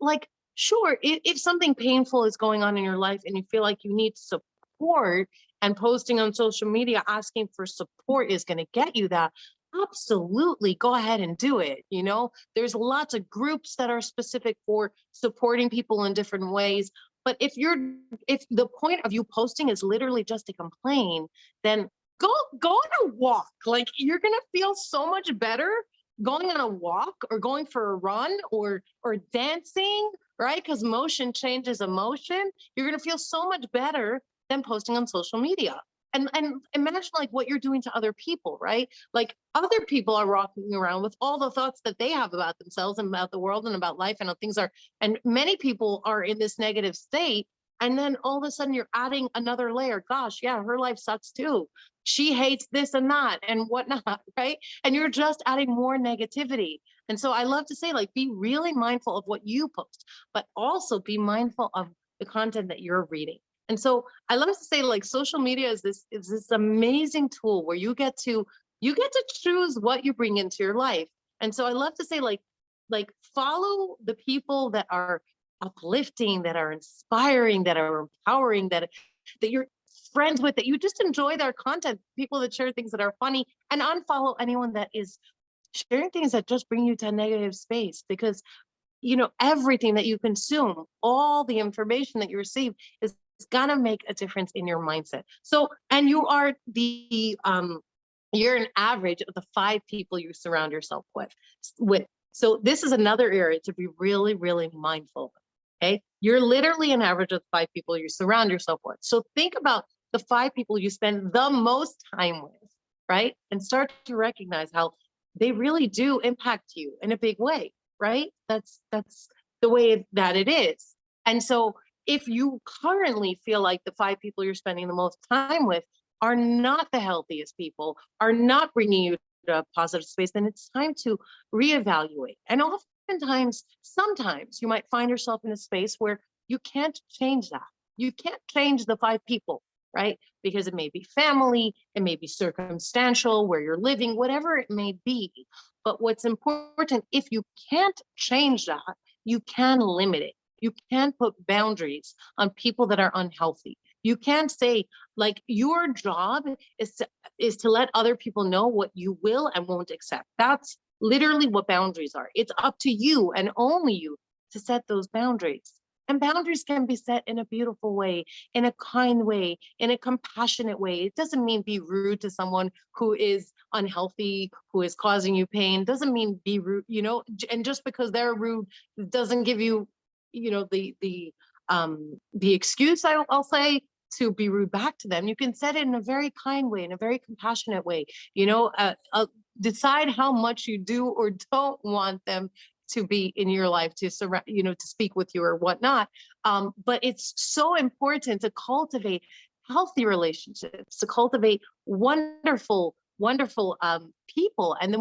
like, sure, if something painful is going on in your life and you feel like you need support, and posting on social media asking for support is going to get you that, Absolutely, go ahead and do it. There's lots of groups that are specific for supporting people in different ways. But if the point of you posting is literally just to complain, then go on a walk. Like, you're gonna feel so much better going on a walk or going for a run or dancing, right? Because motion changes emotion. You're gonna feel so much better than posting on social media. And imagine like what you're doing to other people, right? Like, other people are walking around with all the thoughts that they have about themselves and about the world and about life and how things are. And many people are in this negative state. And then all of a sudden you're adding another layer. Gosh, yeah, her life sucks too. She hates this and that and whatnot, right? And you're just adding more negativity. And so I love to say, like, be really mindful of what you post, but also be mindful of the content that you're reading. And so I love to say, like, social media is this amazing tool where you get to choose what you bring into your life. And so I love to say, like follow the people that are uplifting, that are inspiring, that are empowering, that you're friends with, that you just enjoy their content, people that share things that are funny, and unfollow anyone that is sharing things that just bring you to a negative space. Because everything that you consume, all the information that you receive is gonna make a difference in your mindset. So, and you're an average of the 5 people you surround yourself with. So this is another area to be really, really mindful of. Okay. You're literally an average of the 5 people you surround yourself with. So think about the 5 people you spend the most time with, right? And start to recognize how they really do impact you in a big way, right? That's the way that it is. And so if you currently feel like the 5 people you're spending the most time with are not the healthiest people, are not bringing you to a positive space, then it's time to reevaluate. And oftentimes, sometimes you might find yourself in a space where you can't change that. You can't change the 5 people, right? Because it may be family, it may be circumstantial, where you're living, whatever it may be. But what's important, if you can't change that, you can limit it. You can put boundaries on people that are unhealthy. You can't say, like, your job is to let other people know what you will and won't accept. That's literally what boundaries are. It's up to you and only you to set those boundaries. And boundaries can be set in a beautiful way, in a kind way, in a compassionate way. It doesn't mean be rude to someone who is unhealthy, who is causing you pain. Doesn't mean be rude, and just because they're rude doesn't give you, the excuse, I'll say, to be rude back to them. You can set it in a very kind way, in a very compassionate way. Decide how much you do or don't want them to be in your life, to surround, to speak with you or whatnot. But it's so important to cultivate healthy relationships, to cultivate wonderful, wonderful people. And the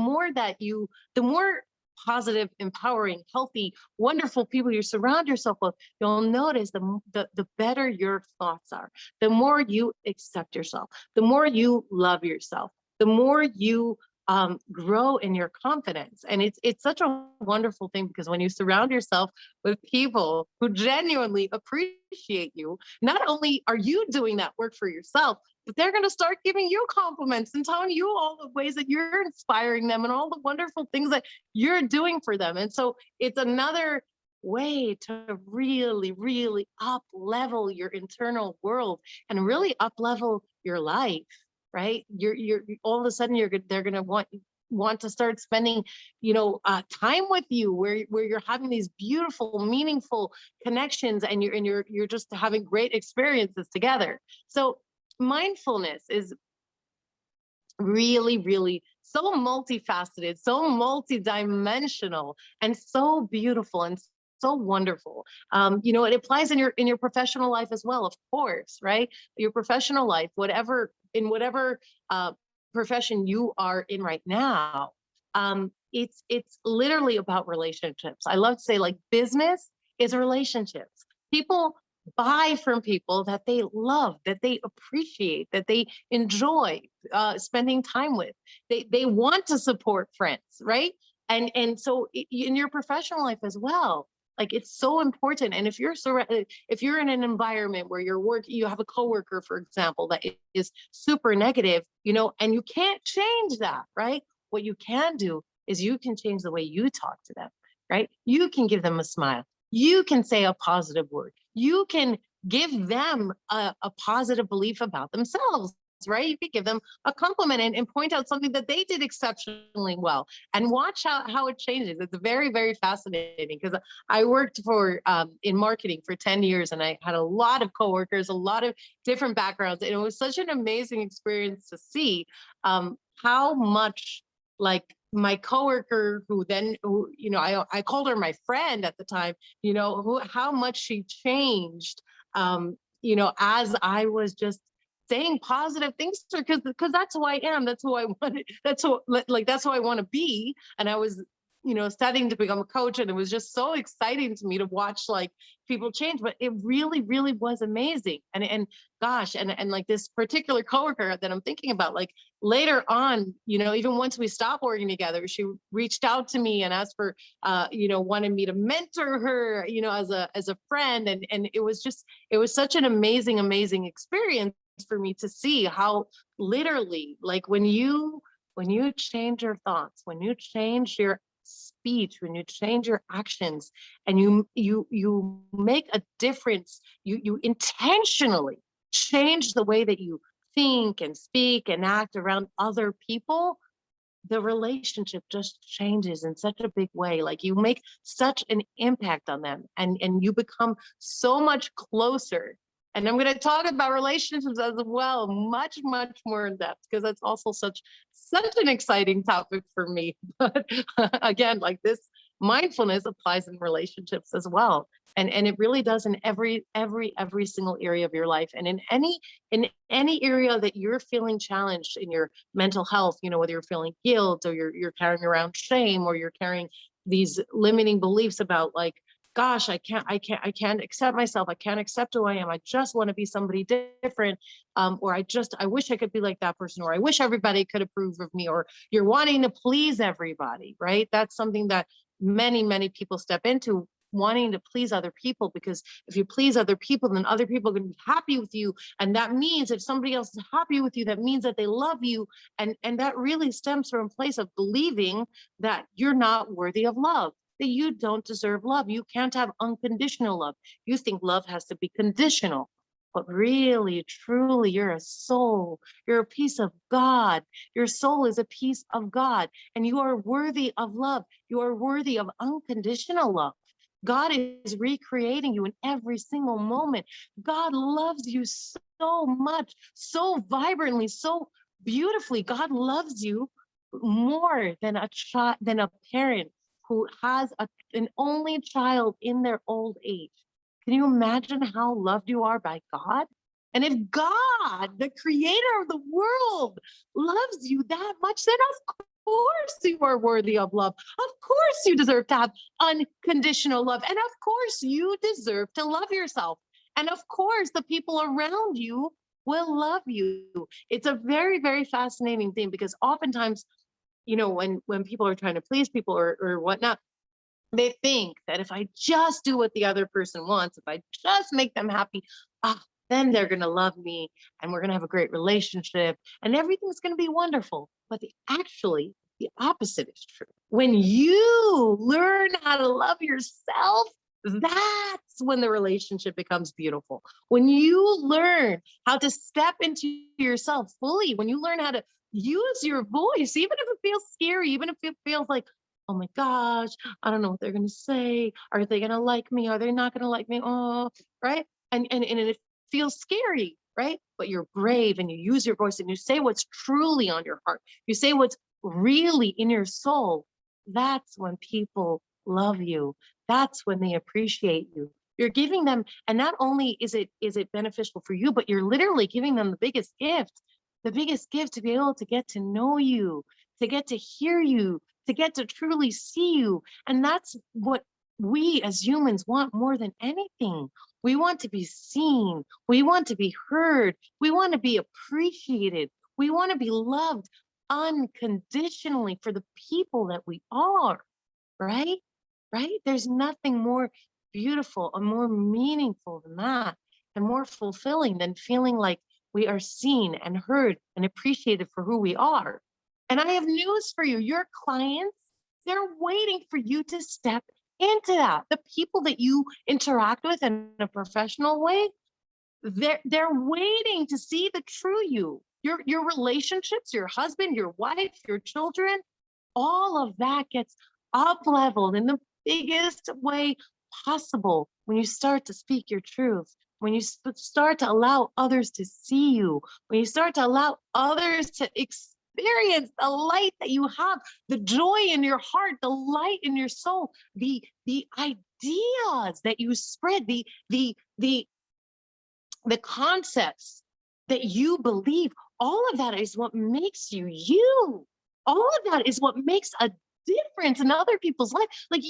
more positive, empowering, healthy, wonderful people you surround yourself with, you'll notice the better your thoughts are, the more you accept yourself, the more you love yourself, the more you grow in your confidence. And it's such a wonderful thing, because when you surround yourself with people who genuinely appreciate you, not only are you doing that work for yourself, but they're going to start giving you compliments and telling you all the ways that you're inspiring them and all the wonderful things that you're doing for them. And so it's another way to really, really up level your internal world and really up level your life, right? You're all of a sudden they're going to want to start spending, time with you, where you're having these beautiful, meaningful connections, and you're just having great experiences together. So mindfulness is really, really so multifaceted, so multidimensional, and so beautiful and so wonderful. It applies in your professional life as well, of course, right? Your professional life, whatever profession you are in right now, it's literally about relationships. I love to say, like, business is relationships. People buy from people that they love, that they appreciate, that they enjoy spending time with. They want to support friends, right? And so in your professional life as well, like, it's so important. And if you're in an environment where you have a coworker, for example, that is super negative, and you can't change that, right? what you can do is you can change the way you talk to them, right? You can give them a smile. You can say a positive word. You can give them a positive belief about themselves, right? You could give them a compliment and point out something that they did exceptionally well, and watch how it changes. It's very, very fascinating because I worked for in marketing for 10 years, and I had a lot of coworkers, a lot of different backgrounds. And it was such an amazing experience to see how much, like, my coworker, who then, I called her my friend at the time, how much she changed, as I was just saying positive things to her, because that's who I am. That's who I want. That's who I want to be. And I was, studying to become a coach, and it was just so exciting to me to watch, like, people change. But it really, really was amazing. And gosh, and like, this particular coworker that I'm thinking about, like, later on, even once we stopped working together, she reached out to me and asked for, wanted me to mentor her, as a friend. And it was such an amazing, amazing experience for me to see how, literally, like, when you change your thoughts, when you change your speech, when you change your actions, and you make a difference, you intentionally change the way that you think and speak and act around other people, the relationship just changes in such a big way. Like, you make such an impact on them, and you become so much closer. And I'm going to talk about relationships as well, much, much more in depth, because that's also such an exciting topic for me. But again, like, this mindfulness applies in relationships as well. And it really does in every single area of your life. And in any area that you're feeling challenged in your mental health, whether you're feeling guilt, or you're carrying around shame, or you're carrying these limiting beliefs about, like, gosh, I can't accept myself. I can't accept who I am. I just want to be somebody different. Or I wish I could be like that person, or I wish everybody could approve of me, or you're wanting to please everybody, right? That's something that many, many people step into, wanting to please other people, because if you please other people, then other people are going to be happy with you. And that means, if somebody else is happy with you, that means that they love you. And that really stems from a place of believing that you're not worthy of love, that you don't deserve love. You can't have unconditional love. You think love has to be conditional. But really, truly, you're a soul. You're a piece of God. Your soul is a piece of God, and you are worthy of love. You are worthy of unconditional love. God is recreating you in every single moment. God loves you so much, so vibrantly, so beautifully. God loves you more than a child, than a parent who has an only child in their old age. Can you imagine how loved you are by God? And if God, the creator of the world, loves you that much, then of course you are worthy of love. Of course you deserve to have unconditional love. And of course you deserve to love yourself. And of course the people around you will love you. It's a very, very fascinating thing, because oftentimes, when people are trying to please people, or whatnot, they think that if I just do what the other person wants, if I just make them happy, ah, then they're going to love me, and we're going to have a great relationship, and everything's going to be wonderful. But actually, the opposite is true. When you learn how to love yourself, that's when the relationship becomes beautiful. When you learn how to step into yourself fully, when you learn how to use your voice, even if it feels scary, even if it feels like, oh my gosh, I don't know what they're going to say. Are they going to like me? Are they not going to like me? Oh, right. And it feels scary, right? But you're brave, and you use your voice, and you say what's truly on your heart. You say what's really in your soul. That's when people love you. That's when they appreciate you. You're giving them, and not only is it beneficial for you, but you're literally giving them the biggest gift, to be able to get to know you, to get to hear you, to get to truly see you. And that's what we as humans want more than anything. We want to be seen. We want to be heard. We want to be appreciated. We want to be loved unconditionally for the people that we are, right? Right? There's nothing more beautiful and more meaningful than that, and more fulfilling than feeling like we are seen and heard and appreciated for who we are. And I have news for you. Your clients, they're waiting for you to step into that. The people that you interact with in a professional way, they're waiting to see the true you. Your relationships, your husband, your wife, your children, all of that gets up leveled in the biggest way possible when you start to speak your truth, when you start to allow others to see you, when you start to allow others to experience the light that you have, the joy in your heart, the light in your soul, the ideas that you spread, the concepts that you believe, all of that is what makes you you. All of that is what makes a difference in other people's life. Like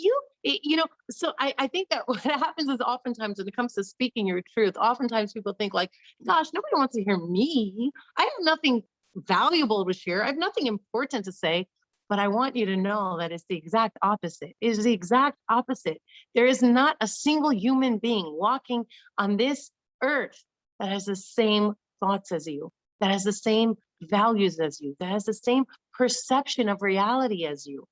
so I think that what happens is oftentimes when it comes to speaking your truth, oftentimes people think like, gosh, nobody wants to hear me. I have nothing valuable to share. I have nothing important to say. But I want you to know that it's the exact opposite. It is the exact opposite. There is not a single human being walking on this earth that has the same thoughts as you, that has the same values as you, that has the same perception of reality as you.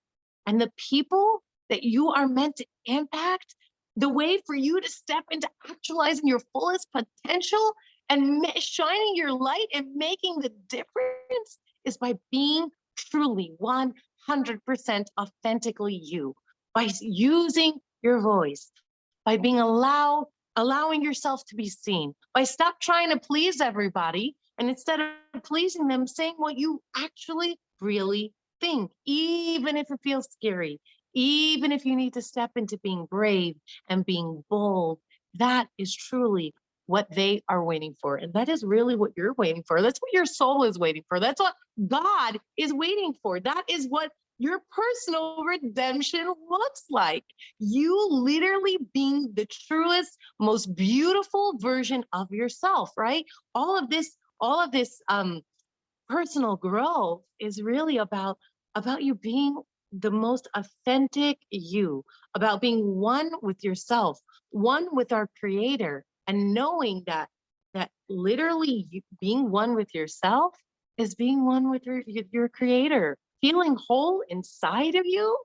And the people that you are meant to impact, the way for you to step into actualizing your fullest potential and shining your light and making the difference is by being truly 100% authentically you, by using your voice, by being allowing yourself to be seen, by stop trying to please everybody and instead of pleasing them, saying what you actually really think, even if it feels scary, even if you need to step into being brave and being bold. That is truly what they are waiting for. And that is really what you're waiting for. That's what your soul is waiting for. That's what God is waiting for. That is what your personal redemption looks like. You literally being the truest, most beautiful version of yourself, right? All of this personal growth is really about you being the most authentic you, about being one with yourself, one with our creator, and knowing that literally being one with yourself is being one with your creator, feeling whole inside of you.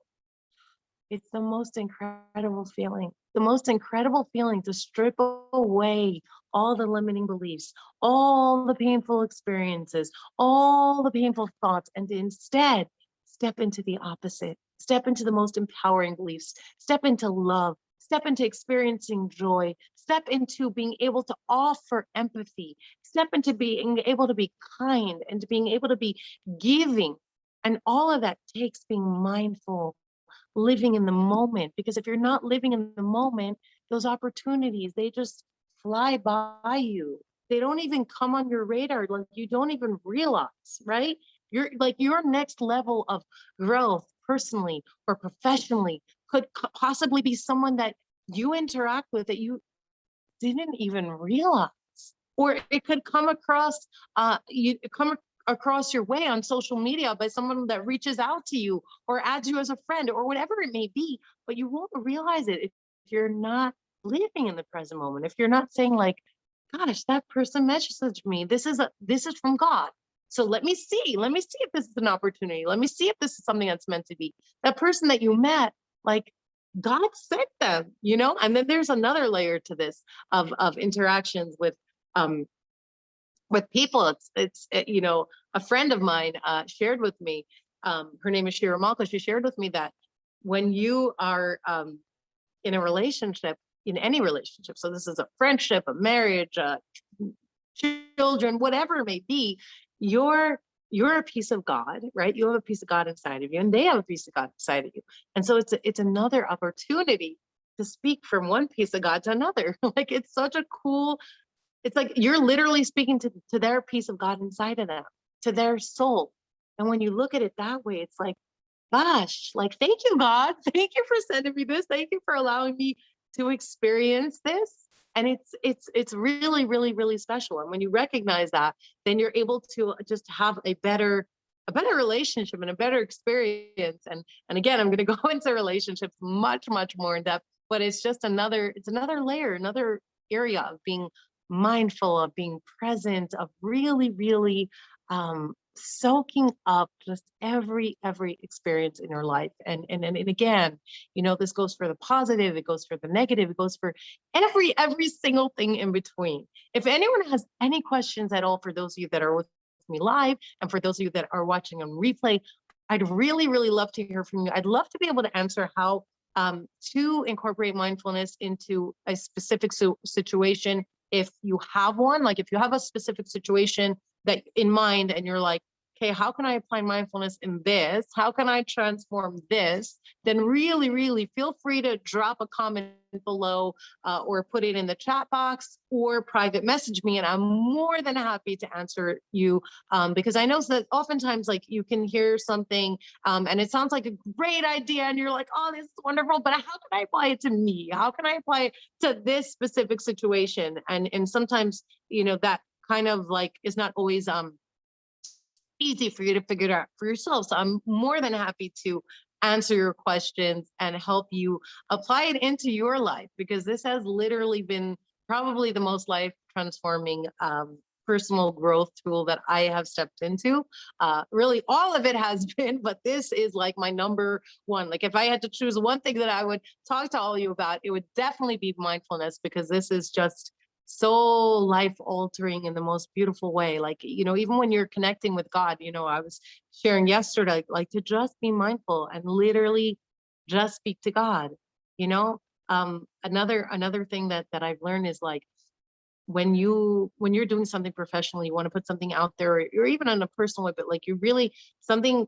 It's the most incredible feeling, the most incredible feeling to strip away all the limiting beliefs, all the painful experiences, all the painful thoughts, and to instead step into the opposite, step into the most empowering beliefs, step into love, step into experiencing joy, step into being able to offer empathy, step into being able to be kind and to being able to be giving. And all of that takes being mindful, living in the moment, because if you're not living in the moment, those opportunities, they just fly by you. They don't even come on your radar, like you don't even realize, right? You're like your next level of growth personally or professionally could possibly be someone that you interact with that you didn't even realize, or it could come across you come across your way on social media by someone that reaches out to you or adds you as a friend or whatever it may be, but you won't realize it if you're not living in the present moment, if you're not saying like, gosh, that person messaged me, this is from God, so let me see if this is an opportunity, let me see if this is something that's meant to be. That person that you met, like, God sent them, and then there's another layer to this of interactions um with people. It's a friend of mine shared with me, her name is Shira Malka. She shared with me that when you are in a relationship, in any relationship, so this is a friendship, a marriage, children, whatever it may be, you're a piece of God, right? You have a piece of God inside of you, and they have a piece of God inside of you. And so it's another opportunity to speak from one piece of God to another. Like it's such a cool, it's like you're literally speaking to their piece of God inside of them, to their soul. And when you look at it that way, it's like, gosh, like, thank you, God. Thank you for sending me this. Thank you for allowing me to experience this. And it's really, really, really special. And when you recognize that, then you're able to just have a better relationship and a better experience. And again, I'm going to go into relationships much, much more in depth, but it's another layer, another area of being mindful, of being present, of really, really soaking up just every experience in your life. And again, this goes for the positive, it goes for the negative, it goes for every single thing in between. If anyone has any questions at all, for those of you that are with me live, and for those of you that are watching on replay, I'd really love to hear from you. I'd love to be able to answer how to incorporate mindfulness into a specific situation. If you have one, like if you have a specific situation that in mind, and you're like, okay, how can I apply mindfulness in this? How can I transform this? Then really feel free to drop a comment below, or put it in the chat box, or private message me, and I'm more than happy to answer you, because I know that oftentimes, like, you can hear something, and it sounds like a great idea, and you're like, oh, this is wonderful, but how can I apply it to me? How can I apply it to this specific situation? And sometimes, that kind of like is not always easy for you to figure it out for yourself. So I'm more than happy to answer your questions and help you apply it into your life, because this has literally been probably the most life transforming personal growth tool that I have stepped into. Really, all of it has been, but this is like my number one. Like, if I had to choose one thing that I would talk to all of you about, it would definitely be mindfulness, because this is just so life altering in the most beautiful way. Like, even when you're connecting with God, I was sharing yesterday, like, to just be mindful and literally just speak to God. you know another thing that I've learned is, like, when you're doing something professionally, you want to put something out there, or even on a personal way, but like, you really something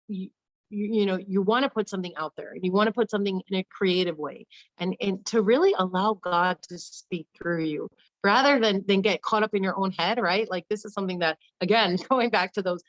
you you want to put something out there, and you want to put something in a creative way, and to really allow God to speak through you, rather than get caught up in your own head, right? Like, this is something that, again, going back to those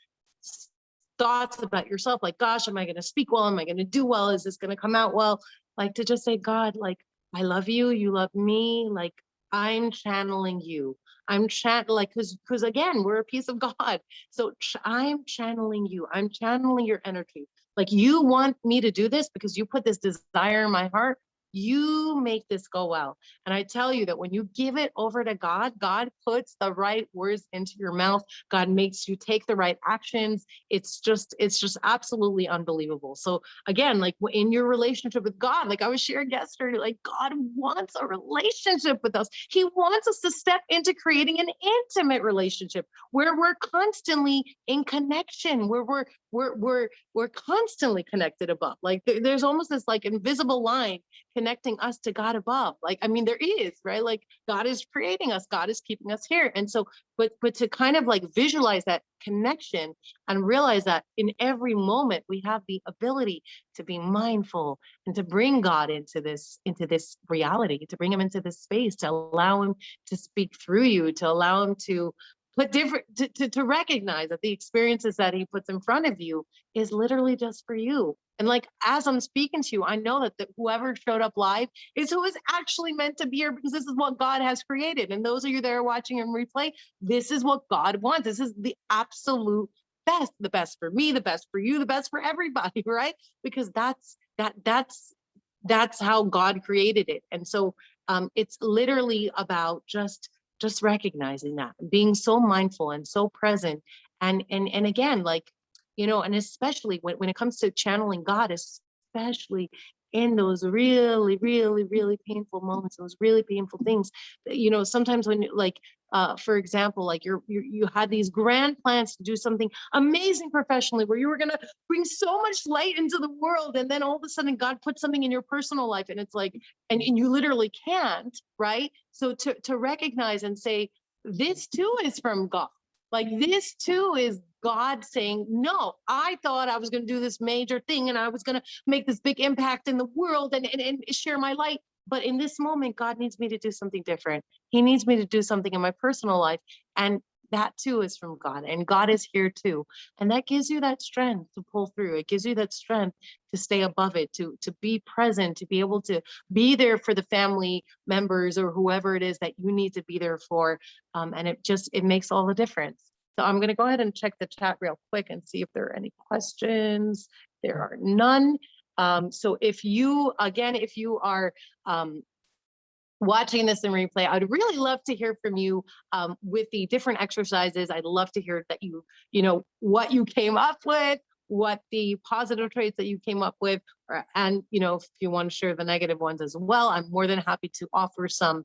thoughts about yourself, like, gosh, am I going to speak well? Am I going to do well? Is this going to come out well? Like, to just say, God, like, I love you, you love me, like, I'm channeling you. Like, because again, we're a piece of God. So I'm channeling you. I'm channeling your energy. Like, you want me to do this because you put this desire in my heart. You make this go well. And I tell you that when you give it over to God, God puts the right words into your mouth. God makes you take the right actions. It's just absolutely unbelievable. So again, like, in your relationship with God, like I was sharing yesterday, like, God wants a relationship with us. He wants us to step into creating an intimate relationship where we're constantly in connection, where we're constantly connected above. Like, there's almost this like invisible line connecting us to God above. Like, I mean, there is, right? Like, God is creating us, God is keeping us here. And so, but to kind of like visualize that connection, and realize that in every moment we have the ability to be mindful, and to bring God into this reality, to bring him into this space, to allow him to speak through you, to allow him to put different to recognize that the experiences that he puts in front of you is literally just for you. And like, as I'm speaking to you, I know that whoever showed up live is who is actually meant to be here, because this is what God has created. And those of you that are watching in replay, this is what God wants. This is the absolute best, the best for me, the best for you, the best for everybody, right? Because that's how God created it. And so it's literally about just recognizing that, being so mindful and so present. And again, like, and especially when it comes to channeling God, especially in those really painful moments, those really painful things, sometimes when, like, for example, like, you had these grand plans to do something amazing professionally, where you were going to bring so much light into the world, and then all of a sudden God put something in your personal life, and it's like, and you literally can't, right? So to recognize and say, this too is from God. Like, this too is God saying, no, I thought I was going to do this major thing, and I was going to make this big impact in the world, and share my light. But in this moment, God needs me to do something different. He needs me to do something in my personal life. And that too is from God. And God is here too. And that gives you that strength to pull through. It gives you that strength to stay above it, to be present, to be able to be there for the family members or whoever it is that you need to be there for. And it makes all the difference. So I'm going to go ahead and check the chat real quick and see if there are any questions. There are none. So if you are watching this in replay, I'd really love to hear from you with the different exercises. I'd love to hear that what you came up with, what the positive traits that you came up with, and if you want to share the negative ones as well, I'm more than happy to offer some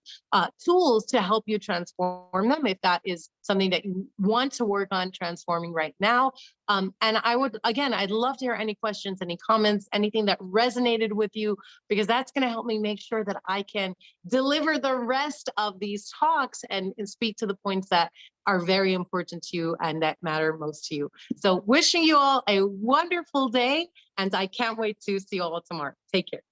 tools to help you transform them if that is something that you want to work on transforming right now. And I'd love to hear any questions, any comments, anything that resonated with you, because that's going to help me make sure that I can deliver the rest of these talks and speak to the points that are very important to you and that matter most to you. So wishing you all a wonderful day, and I can't wait to see you all tomorrow. Take care.